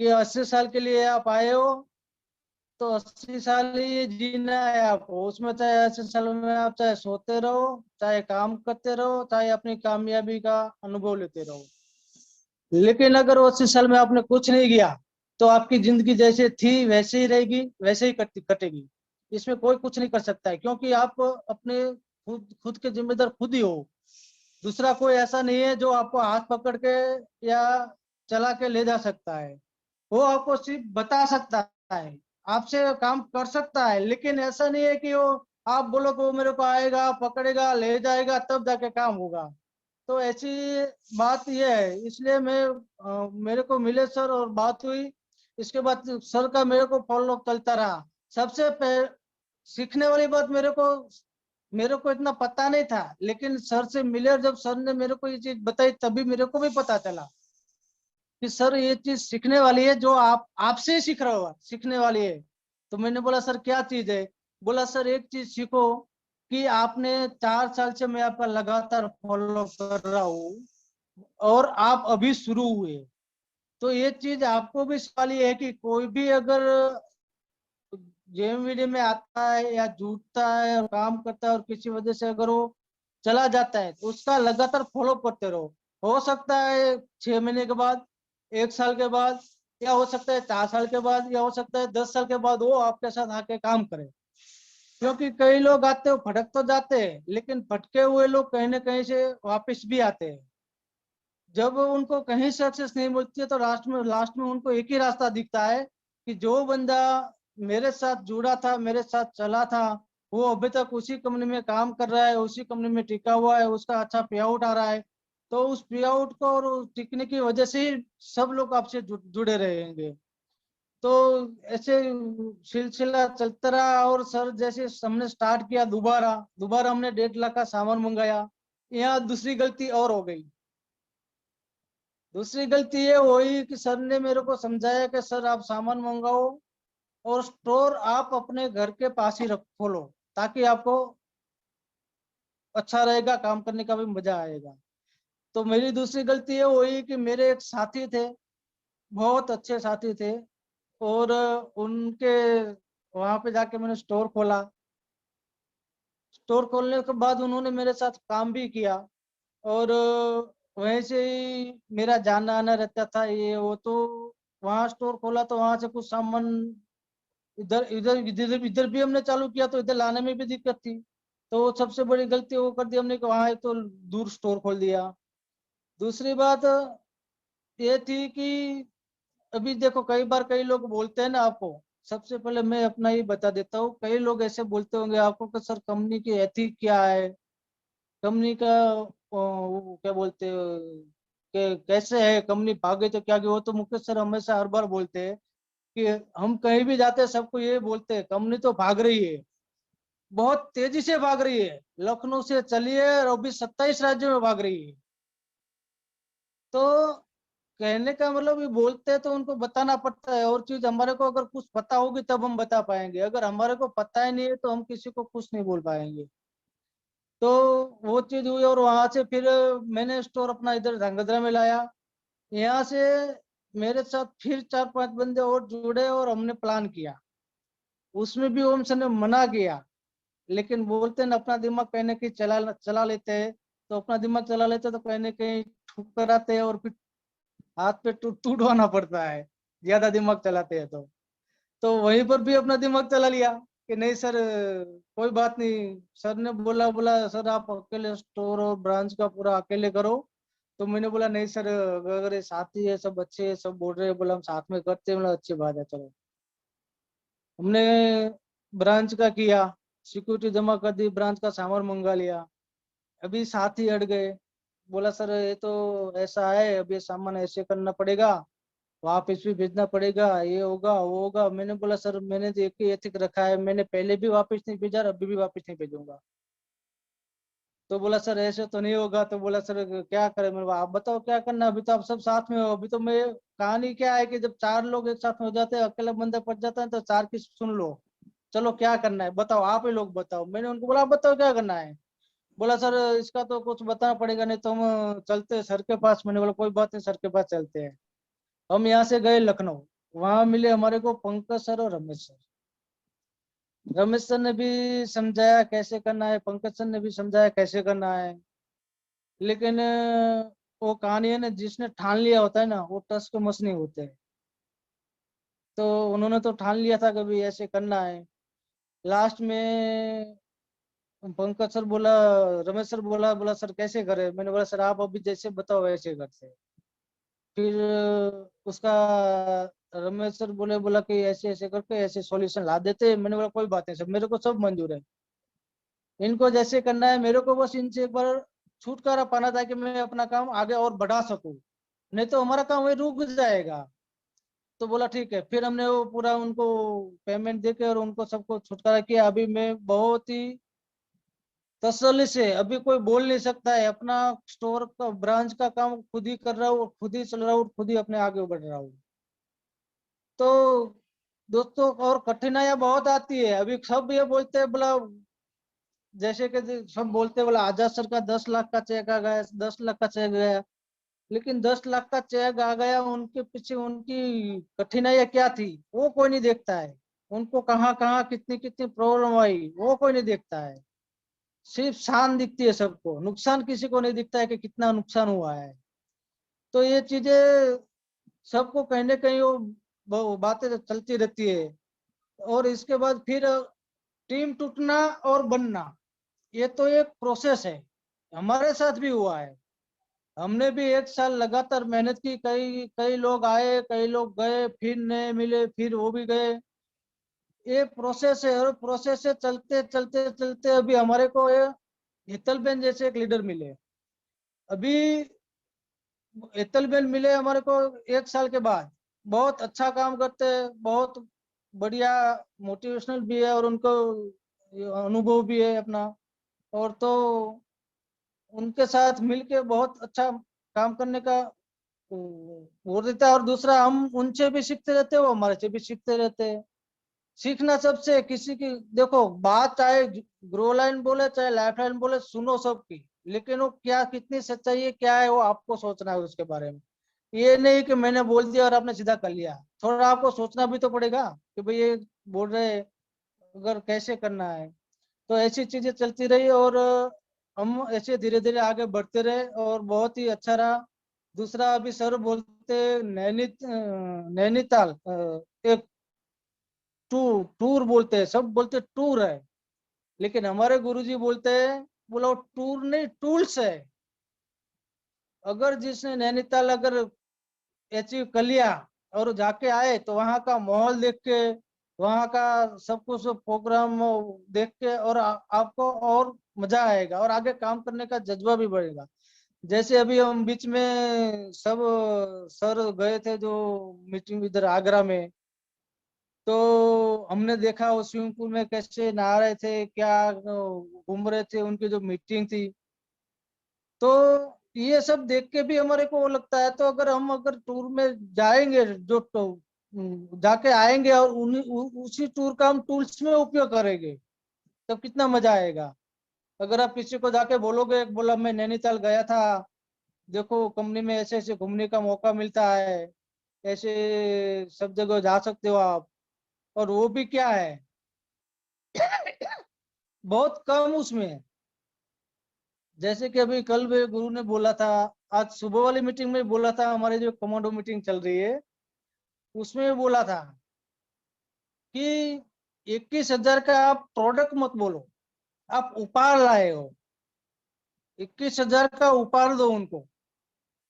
[SPEAKER 2] कि 80 साल के लिए आप आए हो, तो 80 साल ही जीना है आपको। उसमें चाहे 80 साल में आप चाहे सोते रहो, चाहे काम करते रहो, चाहे अपनी कामयाबी का अनुभव लेते रहो। लेकिन अगर 80 साल में आपने कुछ नहीं किया, तो आपकी जिंदगी जैसे थी वैसे ही रहेगी, वैसे ही कटेगी। इसमें कोई कुछ नहीं कर सकता है, क्योंकि आप अपने खुद खुद के जिम्मेदार खुद ही हो। दूसरा कोई ऐसा नहीं है जो आपको हाथ पकड़ के या चला के ले जा सकता है। वो आपको सिर्फ बता सकता है, आपसे काम कर सकता है, लेकिन ऐसा नहीं है कि वो आप बोलो कि वो मेरे को आएगा पकड़ेगा ले जाएगा तब जाके काम होगा। तो ऐसी बात ये है, इसलिए मैं मेरे को मिले सर और बात हुई। इसके बाद सर का मेरे को फॉलो चलता रहा। सबसे सीखने वाली बात, मेरे को इतना पता नहीं था, लेकिन सर से मिले और जब सर ने मेरे को ये चीज बताई तभी मेरे को भी पता चला कि सर ये चीज सीखने वाली है, जो आप आपसे ही सीख रहा होगा, सीखने वाली है। तो मैंने बोला सर क्या चीज है? बोला सर एक चीज सीखो, कि आपने 4 साल से मैं आपका लगातार फॉलो कर रहा हूँ और आप अभी शुरू हुए। तो ये चीज आपको भी वाली है कि कोई भी अगर जेएमवीडी में आता है या जुटता है और काम करता है और किसी वजह से अगर वो चला जाता है, तो उसका लगातार फॉलो करते रहो। हो सकता है 6 महीने के बाद, 1 साल के बाद, या हो सकता है 4 साल के बाद, या हो सकता है 10 साल के बाद वो आपके साथ आके काम करे। क्योंकि कई लोग आते हो फटक तो जाते हैं, लेकिन फटके हुए लोग कहीं ना कहीं से वापस भी आते हैं। जब उनको कहीं सक्सेस नहीं मिलती है, तो लास्ट में उनको एक ही रास्ता दिखता है, कि जो बंदा मेरे साथ जुड़ा था, मेरे साथ चला था, वो अभी तक उसी कंपनी में काम कर रहा है, उसी कंपनी में टिका हुआ है, उसका अच्छा पे आउट आ रहा है। तो उस पे आउट को और उस टिकने की वजह से ही सब लोग आपसे जुड़े रहेंगे। तो ऐसे सिलसिला चलता रहा, और सर जैसे हमने स्टार्ट किया, दोबारा दोबारा हमने 1.5 लाख का सामान मंगाया। यहाँ दूसरी गलती और हो गई। दूसरी गलती ये हुई कि सर ने मेरे को समझाया कि सर आप सामान मंगाओ और स्टोर आप अपने घर के पास ही रख खोलो, ताकि आपको अच्छा रहेगा, काम करने का भी मजा आएगा। तो मेरी दूसरी गलती ये हुई कि मेरे एक साथी थे, बहुत अच्छे साथी थे, और उनके वहां पे जाके मैंने स्टोर खोला। स्टोर खोलने के बाद उन्होंने मेरे साथ काम भी किया, और वहीं से ही मेरा जाना आना रहता था, ये वो। तो वहाँ स्टोर खोला तो वहां से कुछ सामान इधर इधर इधर इधर भी हमने चालू किया, तो इधर लाने में भी दिक्कत थी। तो सबसे बड़ी गलती वो कर दी हमने कि वहां एक तो दूर स्टोर खोल दिया। दूसरी बात ये थी कि अभी देखो, कई बार कई लोग बोलते हैं ना आपको। सबसे पहले मैं अपना ही बता देता हूँ, कई लोग ऐसे बोलते होंगे आपको कि सर कंपनी की एथिक क्या है, कंपनी का वो क्या बोलते हैं कि कैसे है कंपनी भागे तो क्या, कि वो तो मुकेश सर हमेशा हर बार बोलते हैं कि हम कहीं भी जाते हैं सबको ये बोलते हैं कंपनी तो भाग रही है, बहुत तेजी से भाग रही है, लखनऊ से चली है और अभी 27 राज्यों में भाग रही है। तो कहने का मतलब ये बोलते हैं तो उनको बताना पड़ता है, और चीज हमारे को अगर कुछ पता होगी तब हम बता पाएंगे, अगर हमारे को पता ही नहीं है तो हम किसी को कुछ नहीं बोल पाएंगे। तो वो चीज हुई, और वहां से फिर मैंने स्टोर अपना इधर ध्रांगध्रा में लाया। यहाँ से मेरे साथ फिर 4-5 बंदे और जुड़े और हमने प्लान किया। उसमें भी ओम सर ने मना किया, लेकिन बोलते हैं ना अपना दिमाग कहीं ना कहीं चला चला लेते हैं। तो अपना दिमाग चला लेते हैं तो कहीं ना कहीं ठुक कर आते हैं और फिर हाथ पे टूटवाना पड़ता है, ज्यादा दिमाग चलाते हैं तो वहीं पर भी अपना दिमाग चला लिया कि नहीं सर, कोई बात नहीं। सर ने बोला बोला सर आप अकेले स्टोर और ब्रांच का पूरा अकेले करो। तो मैंने बोला नहीं सर, अगर ये साथी है, सब अच्छे हैं, सब बोल रहे हैं, बोला हम साथ में करते हैं, बोला अच्छी बात है चलो। हमने ब्रांच का किया, सिक्योरिटी जमा कर दी, ब्रांच का सामान मंगा लिया। अभी साथी अड़ गए, बोला सर ये तो ऐसा है, अभी सामान ऐसे करना पड़ेगा, वापस भी भेजना पड़ेगा, ये होगा वो होगा। मैंने बोला सर मैंने तो एक ही एथिक रखा है, मैंने पहले भी वापस नहीं भेजा और अभी भी वापस नहीं भेजूंगा। तो बोला सर ऐसे तो नहीं होगा। तो बोला सर क्या करें। मैंने बोला आप बताओ क्या करना है? अभी तो आप सब साथ में हो। अभी तो मैं, कहानी क्या है कि जब 4 लोग एक साथ में हो जाते हैं, अकेला बंदा पड़ जाता है, तो 4 की सुन लो। चलो क्या करना है बताओ, आप ही लोग बताओ। मैंने उनको बोला आप बताओ क्या करना है। बोला सर इसका तो कुछ बताना पड़ेगा, नहीं तो हम चलते हैं सर के पास। मैंने बोला कोई बात नहीं, सर के पास चलते हैं। हम यहाँ से गए लखनऊ, वहां मिले हमारे को पंकज सर और रमेश सर। रमेश सर ने भी समझाया कैसे करना है, पंकज सर ने भी समझाया कैसे करना है। लेकिन वो कहानी है ना, जिसने ठान लिया होता है ना, वो टस के मस नहीं होते। तो उन्होंने तो ठान लिया था कभी ऐसे करना है। लास्ट में पंकज सर बोला, रमेश सर बोला बोला सर कैसे करे। मैंने बोला सर आप अभी जैसे बताओ वैसे करते हैं। फिर उसका रमेश सर बोले, बोला कि ऐसे ऐसे करके ऐसे सॉल्यूशन ला देते हैं। मैंने बोला कोई बात नहीं सर, मेरे को सब मंजूर है, इनको जैसे करना है। मेरे को बस इनसे एक बार छुटकारा पाना था कि मैं अपना काम आगे और बढ़ा सकूं, नहीं तो हमारा काम वही रुक जाएगा। तो बोला ठीक है। फिर हमने वो पूरा उनको पेमेंट देके और उनको सबको छुटकारा किया। अभी मैं बहुत ही तसल्ली से, अभी कोई बोल नहीं सकता है, अपना स्टोर का ब्रांच का काम खुद ही कर रहा हूँ, खुद ही चल रहा हूँ, खुद ही अपने आगे बढ़ रहा हूँ। तो दोस्तों और कठिनाइयां बहुत आती है। अभी सब ये बोलते हैं बोला, जैसे कि सब बोलते हैं बोला आजाद सर का 10 लाख का चेक आ गया, 10 लाख का चेक गया। लेकिन 10 लाख का चेक आ गया, उनके पीछे उनकी कठिनाइयां क्या थी वो कोई नहीं देखता है। उनको कहाँ कहाँ कितनी कितनी प्रॉब्लम आई वो कोई नहीं देखता है। सिर्फ शान दिखती है सबको, नुकसान किसी को नहीं दिखता है कि कितना नुकसान हुआ है। तो ये चीजें सबको कहीं ना कहीं वो बातें तो चलती रहती है। और इसके बाद फिर टीम टूटना और बनना, ये तो एक प्रोसेस है, हमारे साथ भी हुआ है। हमने भी 1 साल लगातार मेहनत की, कई कई लोग आए कई लोग गए, फिर नए मिले फिर वो भी गए। ये प्रोसेस है, और प्रोसेस से चलते चलते चलते अभी हमारे को ये हेतल बेन जैसे एक लीडर मिले। अभी हेतल बेन मिले हमारे को 1 साल के बाद, बहुत अच्छा काम करते हैं, बहुत बढ़िया, मोटिवेशनल भी है और उनको ये अनुभव भी है अपना। और तो उनके साथ मिलके बहुत अच्छा काम करने का वो देता है। और दूसरा हम उनसे भी सीखते रहते हैं, वो हमारे से भी सीखते रहते हैं। सीखना सबसे, किसी की देखो बात चाहे ग्रो लाइन बोले चाहे लाइफ लाइन बोले, सुनो सबकी, लेकिन वो क्या कितनी सच्चाई है क्या है वो आपको सोचना है उसके बारे में। ये नहीं कि मैंने बोल दिया और आपने सीधा कर लिया, थोड़ा आपको सोचना भी तो पड़ेगा कि भाई ये बोल रहे हैं, अगर कैसे करना है। तो ऐसी चीजें चलती रही और हम ऐसे धीरे धीरे आगे बढ़ते रहे और बहुत ही अच्छा रहा। दूसरा अभी सर बोलते नैनीताल एक टूर बोलते हैं, सब बोलते टूर है, लेकिन हमारे गुरुजी बोलते हैं बोला वो टूर नहीं टूल्स है। अगर जिसने नैनीताल अगर अचीव कर लिया और जाके आए तो वहाँ का माहौल देख के, वहाँ का सब कुछ प्रोग्राम देख के और आपको और मजा आएगा और आगे काम करने का जज्बा भी बढ़ेगा। जैसे अभी हम बीच में सब सर गए थे जो मीटिंग इधर आगरा में, तो हमने देखा वो स्विमिंग पूल में कैसे नहा रहे थे, क्या घूम रहे थे, उनकी जो मीटिंग थी। तो ये सब देख के भी हमारे को वो लगता है, तो अगर हम अगर टूर में जाएंगे जो तो जाके आएंगे और उसी टूर का हम टूल्स में उपयोग करेंगे, तब कितना मजा आएगा। अगर आप किसी को जाके बोलोगे, बोला मैं नैनीताल गया था, देखो कंपनी में ऐसे ऐसे घूमने का मौका मिलता है, ऐसे सब जगह जा सकते हो आप। और वो भी क्या है बहुत कम उसमें है। जैसे कि अभी कल मेरे गुरु ने बोला था, आज सुबह वाली मीटिंग में बोला था, हमारे जो कमांडो मीटिंग चल रही है उसमें बोला था कि 21,000 का आप प्रोडक्ट मत बोलो, आप उपहार लाए हो, 21,000 का उपहार दो उनको।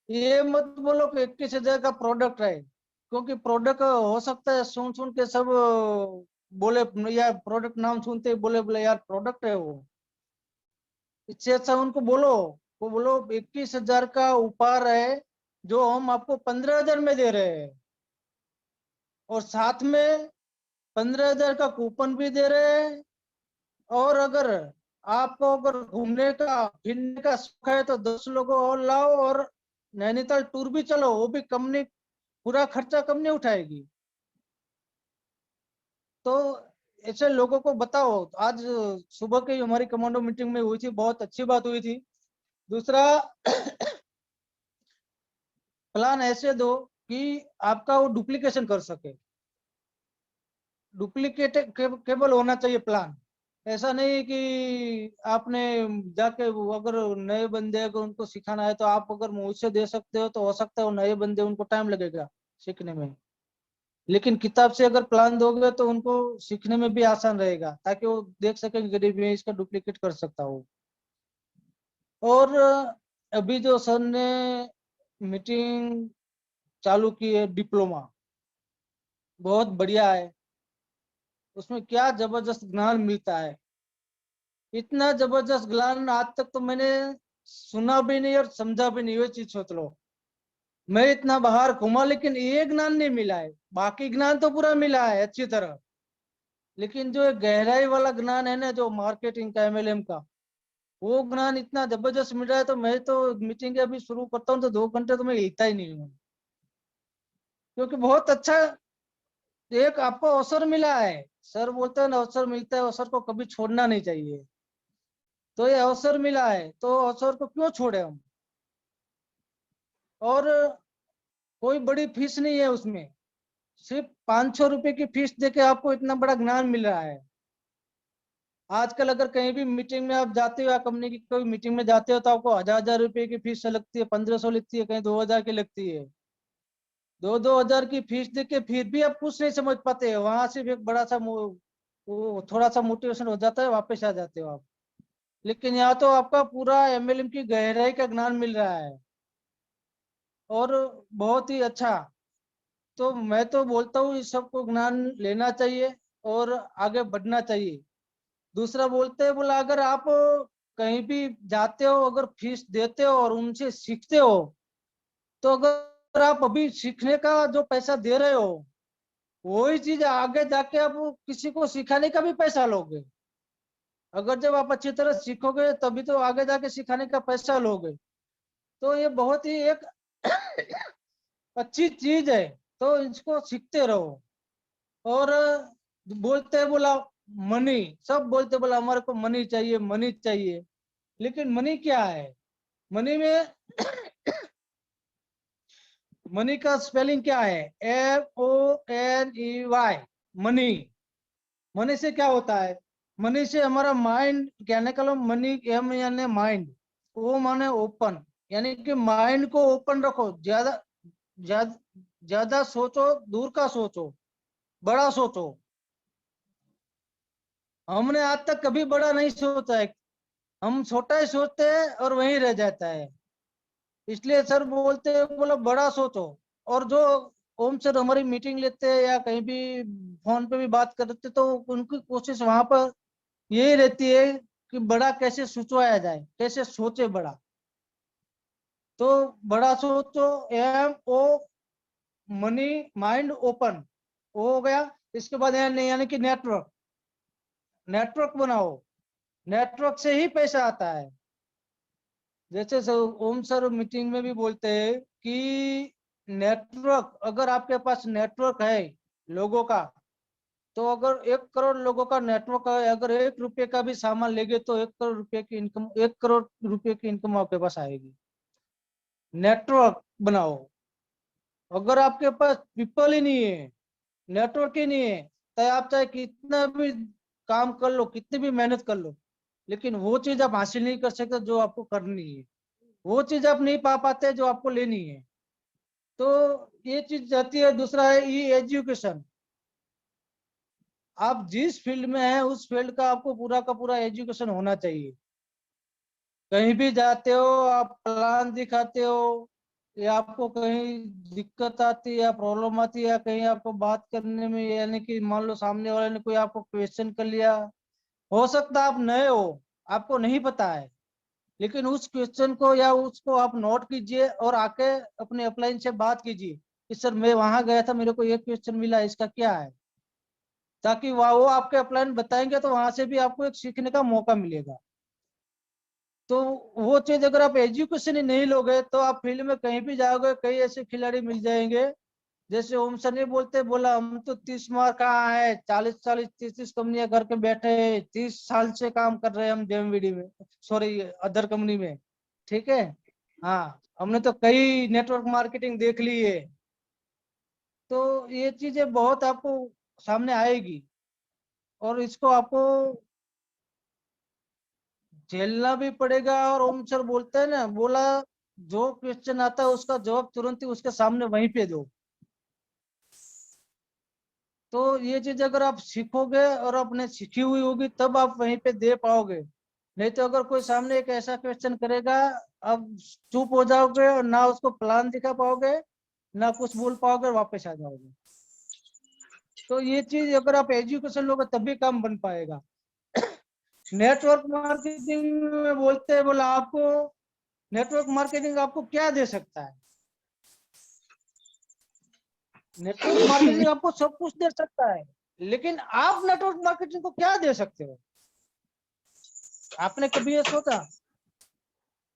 [SPEAKER 2] ये मत बोलो कि 21,000 का प्रोडक्ट है, क्योंकि प्रोडक्ट हो सकता है सुन सुन के सब बोले यार, प्रोडक्ट नाम सुनते ही बोले बोले यार प्रोडक्ट है वो। इससे अच्छा उनको बोलो, वो बोलो 21,000 का उपहार है जो हम आपको 15,000 में दे रहे हैं, और साथ में 15,000 का कूपन भी दे रहे हैं। और अगर आपको अगर घूमने का फिरने का शौक है तो 10 लोगों और लाओ, और नैनीताल टूर भी चलो, वो भी कंपनी पूरा खर्चा कंपनी उठाएगी। तो ऐसे लोगों को बताओ। आज सुबह की हमारी कमांडो मीटिंग में हुई थी, बहुत अच्छी बात हुई थी। दूसरा प्लान ऐसे दो कि आपका वो डुप्लीकेशन कर सके, डुप्लीकेट केबल होना चाहिए प्लान। ऐसा नहीं कि आपने जाके अगर नए बंदे अगर उनको सिखाना है तो आप अगर मुंह से दे सकते हो तो हो सकता है वो नए बंदे उनको टाइम लगेगा सीखने में, लेकिन किताब से अगर प्लान दोगे तो उनको सीखने में भी आसान रहेगा, ताकि वो देख सके कि गरीब में इसका डुप्लीकेट कर सकता हूँ। और अभी जो सर ने मीटिंग चालू की है डिप्लोमा, बहुत बढ़िया है। उसमें क्या जबरदस्त ज्ञान मिलता है, इतना जबरदस्त ज्ञान आज तक तो मैंने सुना भी नहीं और समझा भी नहीं। ये चीज सोच लो, मैं इतना बाहर घूमा लेकिन ये ज्ञान नहीं मिला है। बाकी ज्ञान तो पूरा मिला है अच्छी तरह, लेकिन जो एक गहराई वाला ज्ञान है ना, जो मार्केटिंग का एमएलएम का, वो ज्ञान इतना जबरदस्त मिल रहा है। तो मैं तो मीटिंग अभी शुरू करता हूँ तो 2 घंटे तो मैं हिलता ही नहीं हूँ, क्योंकि बहुत अच्छा एक आपको अवसर मिला है। सर बोलते हैं ना, अवसर मिलता है, अवसर को कभी छोड़ना नहीं चाहिए। तो ये अवसर मिला है तो अवसर को क्यों छोड़े हम। और कोई बड़ी फीस नहीं है उसमें, सिर्फ 500 रुपए की फीस देके आपको इतना बड़ा ज्ञान मिल रहा है। आजकल अगर कहीं भी मीटिंग में आप जाते हो या कंपनी की कोई मीटिंग में जाते हो तो आपको 1,000-1,000 रुपए की फीस लगती है, 1,500 लगती है, कहीं 2,000 की लगती है। 2,000 की फीस देके फिर भी आप कुछ नहीं समझ पाते, वहां से भी एक बड़ा सा वो थोड़ा सा मोटिवेशन हो जाता है, वापस आ जाते हो आप। लेकिन यहाँ तो आपका पूरा एमएलएम की गहराई का ज्ञान मिल रहा है, और बहुत ही अच्छा। तो मैं तो बोलता हूँ इस सबको ज्ञान लेना चाहिए और आगे बढ़ना चाहिए। दूसरा बोलते हैं, बोला अगर आप कहीं भी जाते हो, अगर फीस देते हो और उनसे सीखते हो, तो अगर आप अभी सीखने का जो पैसा दे रहे हो, वही चीज आगे जाके आप किसी को सिखाने का भी पैसा लोगे। अगर जब आप अच्छी तरह सीखोगे तभी तो आगे जाके सिखाने का पैसा लोगे। तो ये बहुत ही एक अच्छी चीज है, तो इसको सीखते रहो। और बोलते हैं बोला मनी, सब बोलते बोला हमारे को मनी चाहिए, मनी चाहिए। लेकिन मनी क्या है? मनी में मनी का स्पेलिंग क्या है? MONEY, money. मनी से क्या होता है? मनी से हमारा माइंड, कहने का लो मनी, एम यानी माइंड, ओ माने ओपन, यानी कि माइंड को ओपन रखो, ज्यादा ज्यादा ज्यादा सोचो, दूर का सोचो, बड़ा सोचो। हमने आज तक कभी बड़ा नहीं सोचा है, हम छोटा ही सोचते हैं और वहीं रह जाता है। इसलिए सर बोलते हैं बोलो बड़ा सोचो। और जो ओम सर हमारी मीटिंग लेते हैं या कहीं भी फोन पे भी बात करते तो उनकी कोशिश वहां पर यही रहती है कि बड़ा कैसे सोचवाया जाए, कैसे सोचे बड़ा। तो बड़ा सोचो, MO, मनी, माइंड ओपन, वो हो गया। इसके बाद यानी कि नेटवर्क, नेटवर्क बनाओ, नेटवर्क से ही पैसा आता है। जैसे ओम सर मीटिंग में भी बोलते हैं कि नेटवर्क, अगर आपके पास नेटवर्क है लोगों का, तो अगर 1 करोड़ लोगों का नेटवर्क है, अगर 1 रुपए का भी सामान लेंगे तो 1 करोड़ रुपए की इनकम, 1 करोड़ रुपए की इनकम आपके पास आएगी। नेटवर्क बनाओ। अगर आपके पास पीपल ही नहीं है, नेटवर्क ही नहीं है, तो आप चाहे कितना भी काम कर लो, कितनी भी मेहनत कर लो, लेकिन वो चीज आप हासिल नहीं कर सकते जो आपको करनी है। वो चीज आप नहीं पा पाते जो आपको लेनी है। तो ये चीज जाती है। दूसरा है ई एजुकेशन। आप जिस फील्ड में हैं उस फील्ड का आपको पूरा का पूरा एजुकेशन होना चाहिए। कहीं भी जाते हो आप प्लान दिखाते हो, या आपको कहीं दिक्कत आती है या प्रॉब्लम आती है, या कहीं आपको बात करने में, यानी कि मान लो सामने वाले ने कोई आपको क्वेश्चन कर लिया, हो सकता है आप नए हो, आपको नहीं पता है, लेकिन उस क्वेश्चन को या उसको आप नोट कीजिए और आके अपने अपलाइन से बात कीजिए कि सर मैं वहां गया था, मेरे को ये क्वेश्चन मिला, इसका क्या है। ताकि वो आपके अपलाइन बताएंगे तो वहां से भी आपको एक सीखने का मौका मिलेगा। तो वो चीज अगर आप एजुकेशन ही नहीं लोगे तो आप फील्ड में कहीं भी जाओगे, कई ऐसे खिलाड़ी मिल जाएंगे। जैसे ओम सर ने बोलते बोला हम तो 30 मार कहाँ है, 40-40 30-30 कंपनियां करके बैठे हैं, 30 साल से काम कर रहे हैं हम जेएमवीडी में, सॉरी अदर कंपनी में। ठीक है। हाँ, हमने तो कई नेटवर्क मार्केटिंग देख ली है। तो ये चीजें बहुत आपको सामने आएगी, और इसको आपको झेलना भी पड़ेगा। और ओम सर बोलते हैं ना, बोला जो क्वेश्चन आता है उसका जवाब तुरंत ही उसके सामने वहीं पे दो। तो ये चीज अगर आप सीखोगे और अपने सीखी हुई होगी तब आप वहीं पे दे पाओगे। नहीं तो अगर कोई सामने एक ऐसा क्वेश्चन करेगा, आप चुप हो जाओगे और ना उसको प्लान दिखा पाओगे, ना कुछ बोल पाओगे, और वापस आ जाओगे। तो ये चीज अगर आप एजुकेशन लोगे तभी काम बन पाएगा। नेटवर्क मार्केटिंग में बोलते हैं, बोला आपको नेटवर्क मार्केटिंग आपको क्या दे सकता है। नेटवर्क मार्केटिंग आपको सब कुछ दे सकता है, लेकिन आप नेटवर्क मार्केटिंग को क्या दे सकते हो। आपने कभी ये सोचा।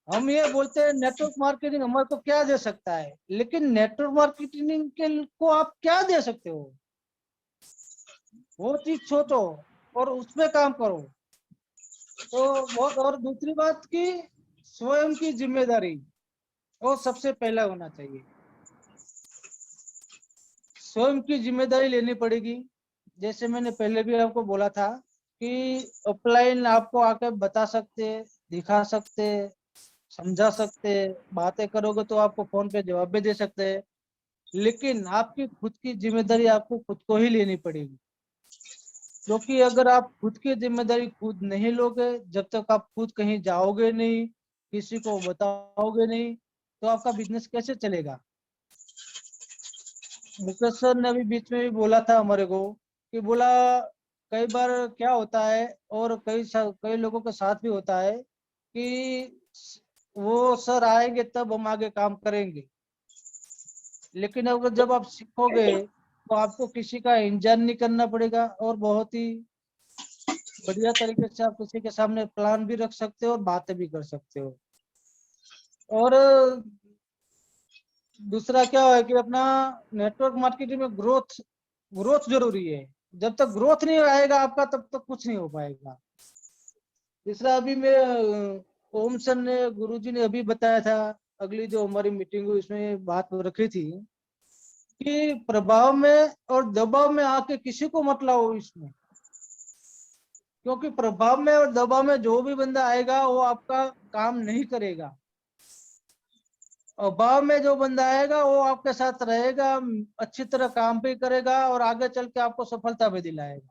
[SPEAKER 2] हम ये बोलते हैं नेटवर्क मार्केटिंग हमारे को क्या दे सकता है, लेकिन नेटवर्क मार्केटिंग के को आप क्या दे सकते हो, वो चीज सोचो और उसमें काम करो। तो बहुत, और दूसरी बात की स्वयं की जिम्मेदारी वो सबसे पहला होना चाहिए। स्वयं की जिम्मेदारी लेनी पड़ेगी। जैसे मैंने पहले भी आपको बोला था कि ऑफलाइन आपको आके बता सकते, दिखा सकते, समझा सकते, बातें करोगे तो आपको फोन पे जवाब भी दे सकते हैं, लेकिन आपकी खुद की जिम्मेदारी आपको खुद को ही लेनी पड़ेगी। क्योंकि अगर आप खुद की जिम्मेदारी खुद नहीं लोगे, जब तक आप खुद कहीं जाओगे नहीं, किसी को बताओगे नहीं, तो आपका बिजनेस कैसे चलेगा। मुकेश सर ने अभी बीच में भी बोला था हमारे को, कि बोला कई बार क्या होता है, और कई लोगों के साथ भी होता है कि वो सर आएंगे तब हम आगे काम करेंगे, लेकिन अगर जब आप सीखोगे तो आपको किसी का इंतजार नहीं करना पड़ेगा, और बहुत ही बढ़िया तरीके से आप किसी के सामने प्लान भी रख सकते हो और बातें भी कर सकते हो। और दूसरा क्या है कि अपना नेटवर्क मार्केटिंग में ग्रोथ ग्रोथ जरूरी है। जब तक ग्रोथ नहीं आएगा आपका तब तक कुछ नहीं हो पाएगा। तीसरा अभी मैं ओम सर ने, गुरुजी ने अभी बताया था, अगली जो हमारी मीटिंग हुई उसमें बात रखी थी कि प्रभाव में और दबाव में आके किसी को मत लाओ इसमें। क्योंकि प्रभाव में और दबाव में जो भी बंदा आएगा वो आपका काम नहीं करेगा, और भाव में जो बंदा आएगा वो आपके साथ रहेगा, अच्छी तरह काम भी करेगा और आगे चल के आपको सफलता भी दिलाएगा।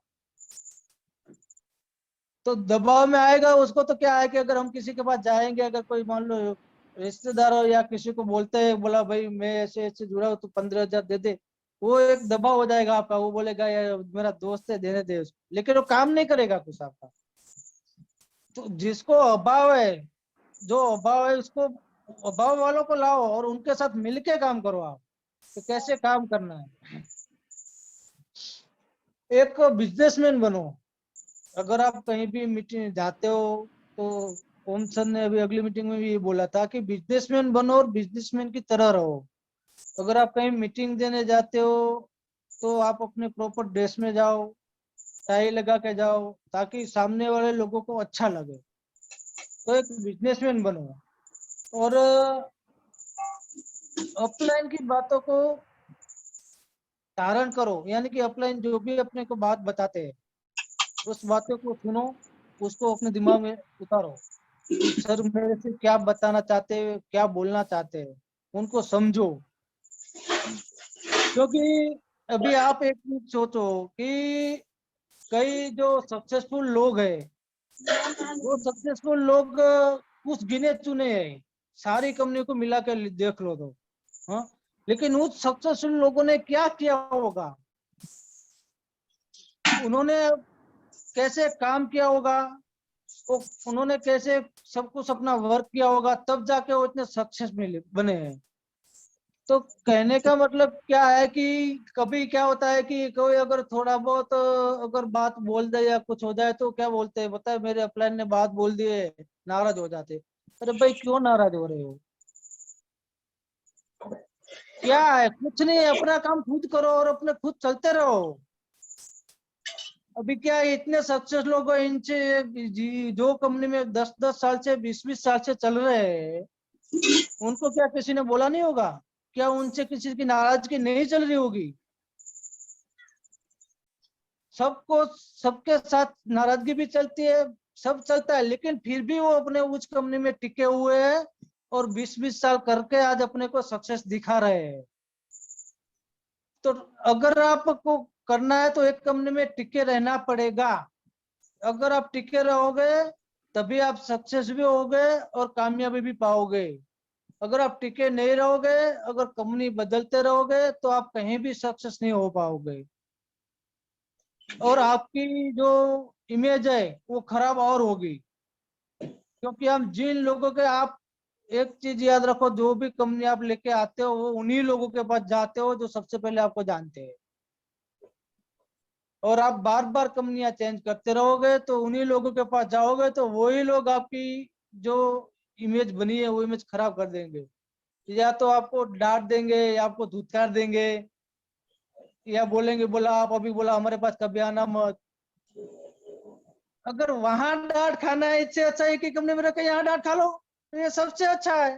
[SPEAKER 2] तो दबाव में आएगा उसको तो क्या है कि अगर हम किसी के पास जाएंगे, अगर कोई मान लो रिश्तेदार हो या किसी को बोलते हैं, बोला भाई मैं ऐसे ऐसे जुड़ा हूँ तो 15,000 दे दे, वो एक दबाव हो जाएगा आपका। वो बोलेगा यार मेरा दोस्त है, देने दे उसको, लेकिन वो काम नहीं करेगा कुछ आपका। तो जिसको अभाव है, जो अभाव है उसको, अभाव वालों को लाओ और उनके साथ मिलके काम करो आप, तो कैसे काम करना है। एक बिजनेसमैन बनो। अगर आप कहीं भी मीटिंग जाते हो तो ओम सर ने अभी अगली मीटिंग में भी ये बोला था कि बिजनेसमैन बनो और बिजनेसमैन की तरह रहो। अगर आप कहीं मीटिंग देने जाते हो तो आप अपने प्रॉपर ड्रेस में जाओ, टाई लगा के जाओ, ताकि सामने वाले लोगों को अच्छा लगे। तो एक बिजनेसमैन बनो। और ऑफलाइन की बातों को धारण करो, यानी कि अपलाइन जो भी अपने को बात बताते हैं उस बातों को सुनो, उसको अपने दिमाग में उतारो कि सर मेरे से क्या बताना चाहते हैं, क्या बोलना चाहते हैं, उनको समझो। क्योंकि अभी आप एक चीज सोचो कि कई जो सक्सेसफुल लोग हैं, वो सक्सेसफुल लोग कुछ गिने चुने हैं, सारी कंपनियों को मिला कर देख लो तो, हाँ, लेकिन उस सक्सेसफुल लोगों ने क्या किया होगा, उन्होंने कैसे काम किया होगा, वो उन्होंने कैसे सब कुछ अपना वर्क किया होगा, तब जाके वो इतने सक्सेस मिले बने हैं। तो कहने का मतलब क्या है कि कभी क्या होता है कि कोई अगर थोड़ा बहुत अगर बात बोल दे या कुछ हो जाए तो क्या बोलते हैं, बता मेरे अपलाइन ने बात बोल दी है, नाराज हो जाते। अरे भाई क्यों नाराज हो रहे हो, क्या है, कुछ नहीं, अपना काम खुद करो और अपने खुद चलते रहो। अभी क्या है, इतने सक्सेस लोग हैं, इनसे जो कंपनी में 10-10 साल से 20-20 साल से चल रहे हैं, उनको क्या किसी ने बोला नहीं होगा, क्या उनसे किसी की नाराजगी नहीं चल रही होगी? सबको सबके साथ नाराजगी भी चलती है, सब चलता है, लेकिन फिर भी वो अपने उस कंपनी में टिके हुए हैं और 20-20 साल करके आज अपने को सक्सेस दिखा रहे हैं। तो अगर आपको करना है तो एक कंपनी में टिके रहना पड़ेगा। अगर आप टिके रहोगे तभी आप सक्सेस भी होगे और कामयाबी भी पाओगे। अगर आप टिके नहीं रहोगे, अगर कंपनी बदलते रहोगे तो आप कहीं भी सक्सेस नहीं हो पाओगे और आपकी जो इमेज है वो खराब और होगी। क्योंकि हम जिन लोगों के आप एक चीज याद रखो, जो भी कंपनी आप लेके आते हो वो उन्हीं लोगों के पास जाते हो जो सबसे पहले आपको जानते हैं। और आप बार बार कंपनियां चेंज करते रहोगे तो उन्हीं लोगों के पास जाओगे तो वही लोग आपकी जो इमेज बनी है वो इमेज खराब कर देंगे। या तो आपको डांट देंगे या आपको धुतकार देंगे या बोलेंगे बोला आप अभी बोला हमारे पास कभी आना मत। अगर वहां डांट खाना है इससे अच्छा है कि कंपनी में रख के यहाँ डांट खा लो, तो ये सबसे अच्छा है।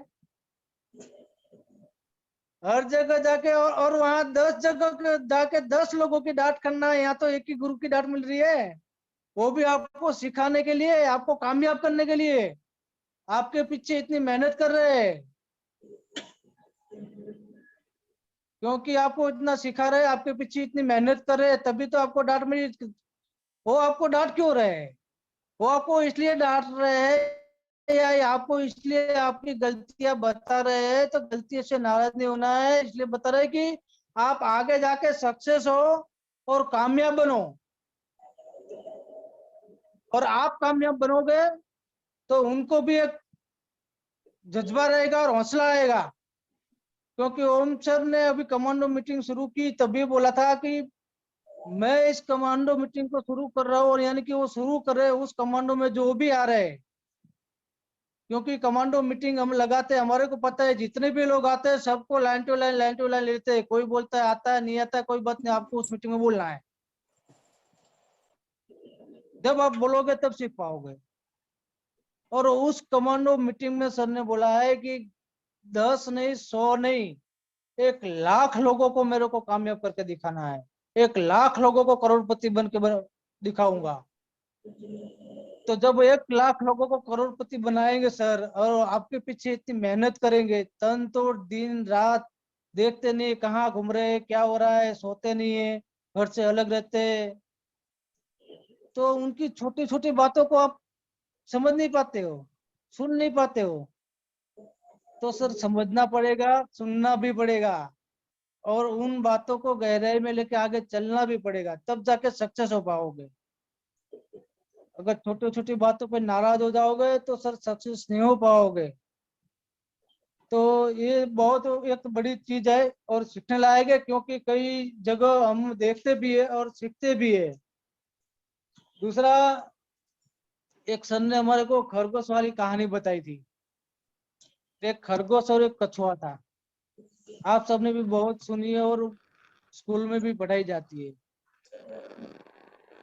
[SPEAKER 2] हर जगह जाके और वहां 10 जगह जाके 10 लोगों की डांट करना है, यहाँ तो एक ही गुरु की डांट मिल रही है, वो भी आपको सिखाने के लिए, आपको कामयाब करने के लिए। आपके पीछे इतनी मेहनत कर रहे हैं क्योंकि आपको इतना सिखा रहे हैं, आपके पीछे इतनी मेहनत कर रहे हैं, तभी तो आपको डांट मिली। वो आपको डांट क्यों रहे हैं? वो आपको इसलिए डांट रहे हैं या आपको इसलिए आपकी गलतियां बता रहे हैं, तो गलती से नाराज नहीं होना है, इसलिए बता रहे हैं कि आप आगे जाके सक्सेस हो और कामयाब बनो। और आप कामयाब बनोगे तो उनको भी एक जज्बा रहेगा और हौसला आएगा। क्योंकि ओम सर ने अभी कमांडो मीटिंग शुरू की तभी बोला था कि मैं इस कमांडो मीटिंग को शुरू कर रहा हूँ, और यानी कि वो शुरू कर रहे हैं उस कमांडो में जो भी आ रहे हैं। क्योंकि कमांडो मीटिंग हम लगाते हैं, हमारे को पता है जितने भी लोग आते हैं सबको लाइन टू लाइन लेते हैं, कोई बोलता है आता है नहीं आता है, कोई बात नहीं, आपको उस मीटिंग में बोलना है। जब आप बोलोगे तब सीख पाओगे। और उस कमांडो मीटिंग में सर ने बोला है कि 10 नहीं 100 नहीं, 1 लाख लोगों को मेरे को कामयाब करके दिखाना है, 1 लाख लोगों को करोड़पति बन के दिखाऊंगा। तो जब 1 लाख लोगों को करोड़पति बनाएंगे सर, और आपके पीछे इतनी मेहनत करेंगे, तन तो दिन रात देखते नहीं कहाँ घूम रहे हैं, क्या हो रहा है, सोते नहीं है, घर से अलग रहते हैं, तो उनकी छोटी छोटी बातों को आप समझ नहीं पाते हो, सुन नहीं पाते हो। तो सर समझना पड़ेगा, सुनना भी पड़ेगा और उन बातों को गहराई में लेके आगे चलना भी पड़ेगा, तब जाके सक्सेस हो पाओगे। अगर छोटी छोटी बातों पे नाराज हो जाओगे तो सर सक्सेस नहीं हो पाओगे। तो ये बहुत एक बड़ी चीज है और सीखने लायक है, क्योंकि कई जगह हम देखते भी है और सीखते भी है। दूसरा, एक सर ने हमारे को खरगोश वाली कहानी बताई थी। एक खरगोश और एक कछुआ था, आप सबने भी बहुत सुनी है और स्कूल में भी पढ़ाई जाती है।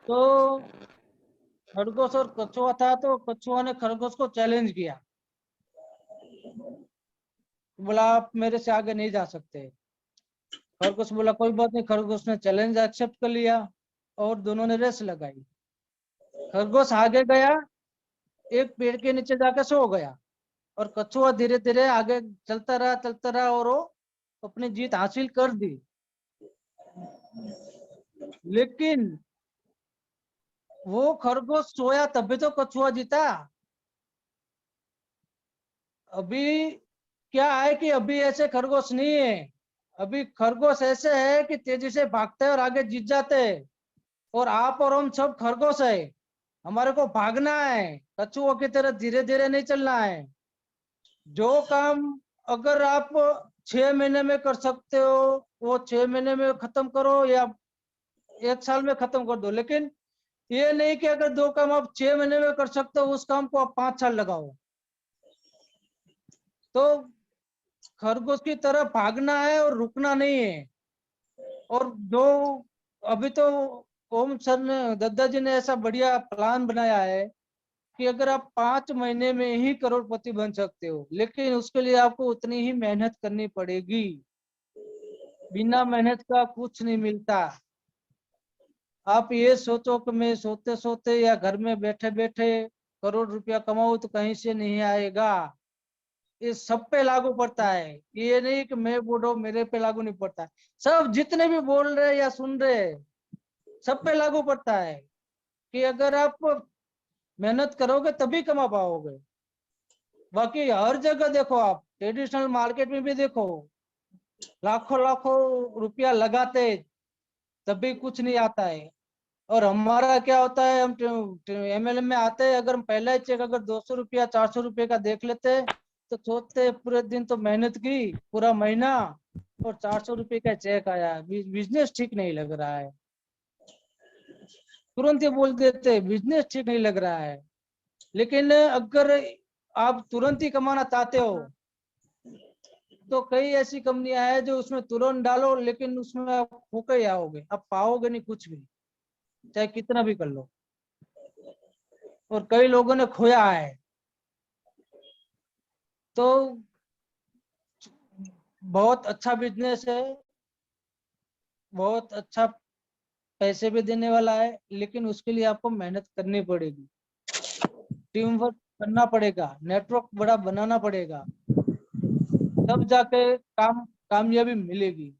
[SPEAKER 2] तो खरगोश और कछुआ था, तो कछुआ ने खरगोश को चैलेंज किया, बोला आप मेरे से आगे नहीं जा सकते। खरगोश बोला कोई बात नहीं। खरगोश ने चैलेंज एक्सेप्ट कर लिया और दोनों ने रेस लगाई। खरगोश आगे गया, एक पेड़ के नीचे जाकर सो गया और कछुआ धीरे धीरे आगे चलता रहा और वो अपनी जीत हासिल कर दी। लेकिन वो खरगोश सोया तभी तो कछुआ जीता। अभी क्या है कि अभी ऐसे खरगोश नहीं है। अभी खरगोश ऐसे है कि तेजी से भागते हैं और आगे जीत जाते हैं। और आप और हम सब खरगोश है, हमारे को भागना है, कछुओं की तरह धीरे धीरे नहीं चलना है। जो काम अगर आप 6 महीने में कर सकते हो वो 6 महीने में खत्म करो या 1 साल में खत्म कर दो। लेकिन ये नहीं कि अगर 2 काम आप 6 महीने में कर सकते हो उस काम को आप 5 साल लगाओ। तो खरगोश की तरह भागना है और रुकना नहीं है। और जो अभी तो ओम सर ने, दद्दा जी ने ऐसा बढ़िया प्लान बनाया है कि अगर आप 5 महीने में ही करोड़पति बन सकते हो, लेकिन उसके लिए आपको उतनी ही मेहनत करनी पड़ेगी। बिना मेहनत का कुछ नहीं मिलता। आप ये सोचो कि मैं सोते सोते या घर में बैठे बैठे करोड़ रुपया कमाऊं तो कहीं से नहीं आएगा। ये सब पे लागू पड़ता है। ये नहीं कि मैं बोल रहा हूं मेरे पे लागू नहीं पड़ता है। सब जितने भी बोल रहे हैं या सुन रहे हैं सब पे लागू पड़ता है कि अगर आप मेहनत करोगे तभी कमा पाओगे। बाकी हर जगह देखो, आप ट्रेडिशनल मार्केट में भी देखो, लाखों लाखों रुपया लगाते तभी कुछ नहीं आता है। और हमारा क्या होता है, हम एमएलए में आते हैं, अगर हम पहला ही चेक अगर 200 रुपया 400 रुपये का देख लेते तो सोचते हैं पूरे दिन तो मेहनत की पूरा महीना और 400 रुपये का चेक आया, बिजनेस ठीक नहीं लग रहा है। तुरंत ये बोल देते हैं बिजनेस ठीक नहीं लग रहा है। लेकिन अगर आप तुरंत ही कमाना चाहते हो तो कई ऐसी कंपनियां हैं जो उसमें तुरंत डालो, लेकिन उसमें आप खोके ही आओगे, आप पाओगे नहीं कुछ भी, चाहे कितना भी कर लो। और कई लोगों ने खोया है। तो बहुत अच्छा बिजनेस है, बहुत अच्छा पैसे भी देने वाला है, लेकिन उसके लिए आपको मेहनत करनी पड़ेगी, टीम वर्क करना पड़ेगा, नेटवर्क बड़ा बनाना पड़ेगा, तब जाके कामयाबी मिलेगी।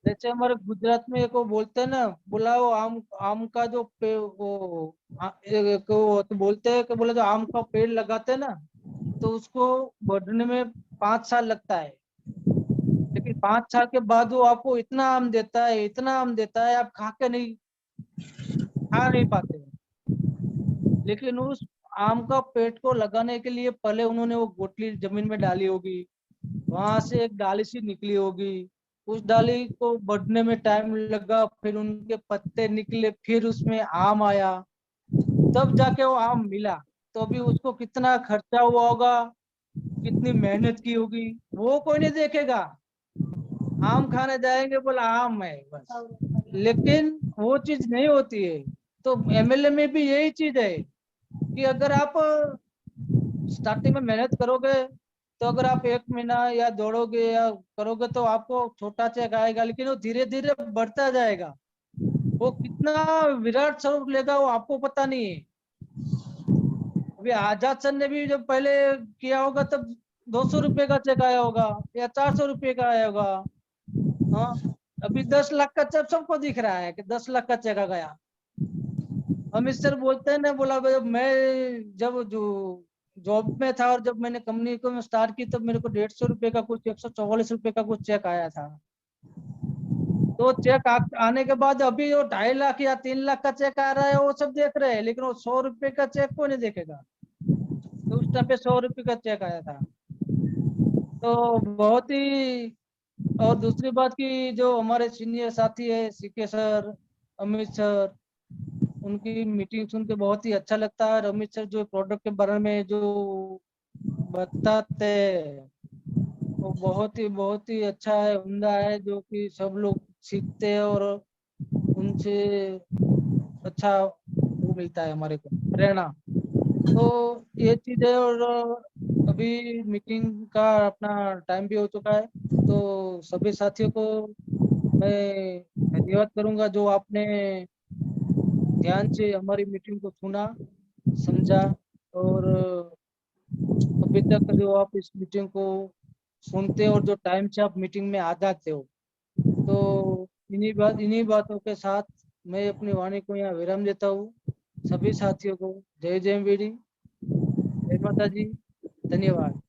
[SPEAKER 2] जैसे हमारे गुजरात में एक वो बोलते हैं ना, बुलाओ आम, आम का जो एक वो तो बोलते हैं कि बोले जो आम का पेड़ लगाते हैं ना तो उसको बढ़ने में 5 साल लगता है, लेकिन 5 साल के बाद वो आपको इतना आम देता है, इतना आम देता है, आप खा नहीं पाते। लेकिन उस आम का पेड़ को लगाने के लिए पहले उन्होंने वो गोटली जमीन में डाली होगी, वहां से एक डाली सी निकली होगी, उस डाली को बढ़ने में टाइम लगा, फिर उनके पत्ते निकले, फिर उसमें आम आया, तब जाके वो आम मिला। तो अभी उसको कितना खर्चा हुआ होगा, कितनी मेहनत की होगी, वो कोई नहीं देखेगा। आम खाने जाएंगे बोला आम है बस, लेकिन वो चीज नहीं होती है। तो एमएलए में भी यही चीज है कि अगर आप स्टार्टिंग में मेहनत करोगे तो अगर आप 1 महीना या दौड़ोगे या करोगे तो आपको छोटा चेक आएगा, लेकिन वो धीरे धीरे बढ़ता जाएगा। वो कितना विराट स्वरूप लेगा वो आपको पता नहीं है। अभी आजाद सर ने भी जब पहले किया होगा तब 200 रुपये का चेक आया होगा या 400 रुपये का आया होगा। हाँ, अभी 10 लाख का चेक सबको दिख रहा है कि 10 लाख का चेक आ गया। अमित सर बोलते हैं ना, बोला भाई मैं जब जो जॉब में था और जब मैंने कंपनी को स्टार्ट की तब मेरे को 150 रुपये का कुछ 144 रुपये का कुछ चेक आया था। तो चेक आने के बाद अभी वो 2.5 लाख या 3 लाख का चेक आ रहा है वो सब देख रहे हैं, लेकिन वो 100 रुपये का चेक को नहीं देखेगा। तो उस टाइम पे 100 रुपये का चेक आया था। तो बहुत ही, और दूसरी बात की जो हमारे सीनियर साथी है सीके सर, अमित सर, उनकी मीटिंग सुन के बहुत ही अच्छा लगता है। और अमित सर जो प्रोडक्ट के बारे में जो बताते हैं वो बहुत ही अच्छा है, उम्दा है, जो कि सब लोग सीखते हैं और उनसे अच्छा वो मिलता है हमारे को प्रेरणा। तो ये चीज है। और अभी मीटिंग का अपना टाइम भी हो चुका है। तो सभी साथियों को मैं धन्यवाद करूंगा जो आपने ध्यान से हमारी मीटिंग को सुना, समझा, और अभी तक जो आप इस मीटिंग को सुनते हो और जो टाइम से आप मीटिंग में आ जाते हो, तो इन्हीं बातों के साथ मैं अपनी वाणी को यहाँ विराम देता हूँ। सभी साथियों को जय जय एमवीडी, जय माता जी, धन्यवाद।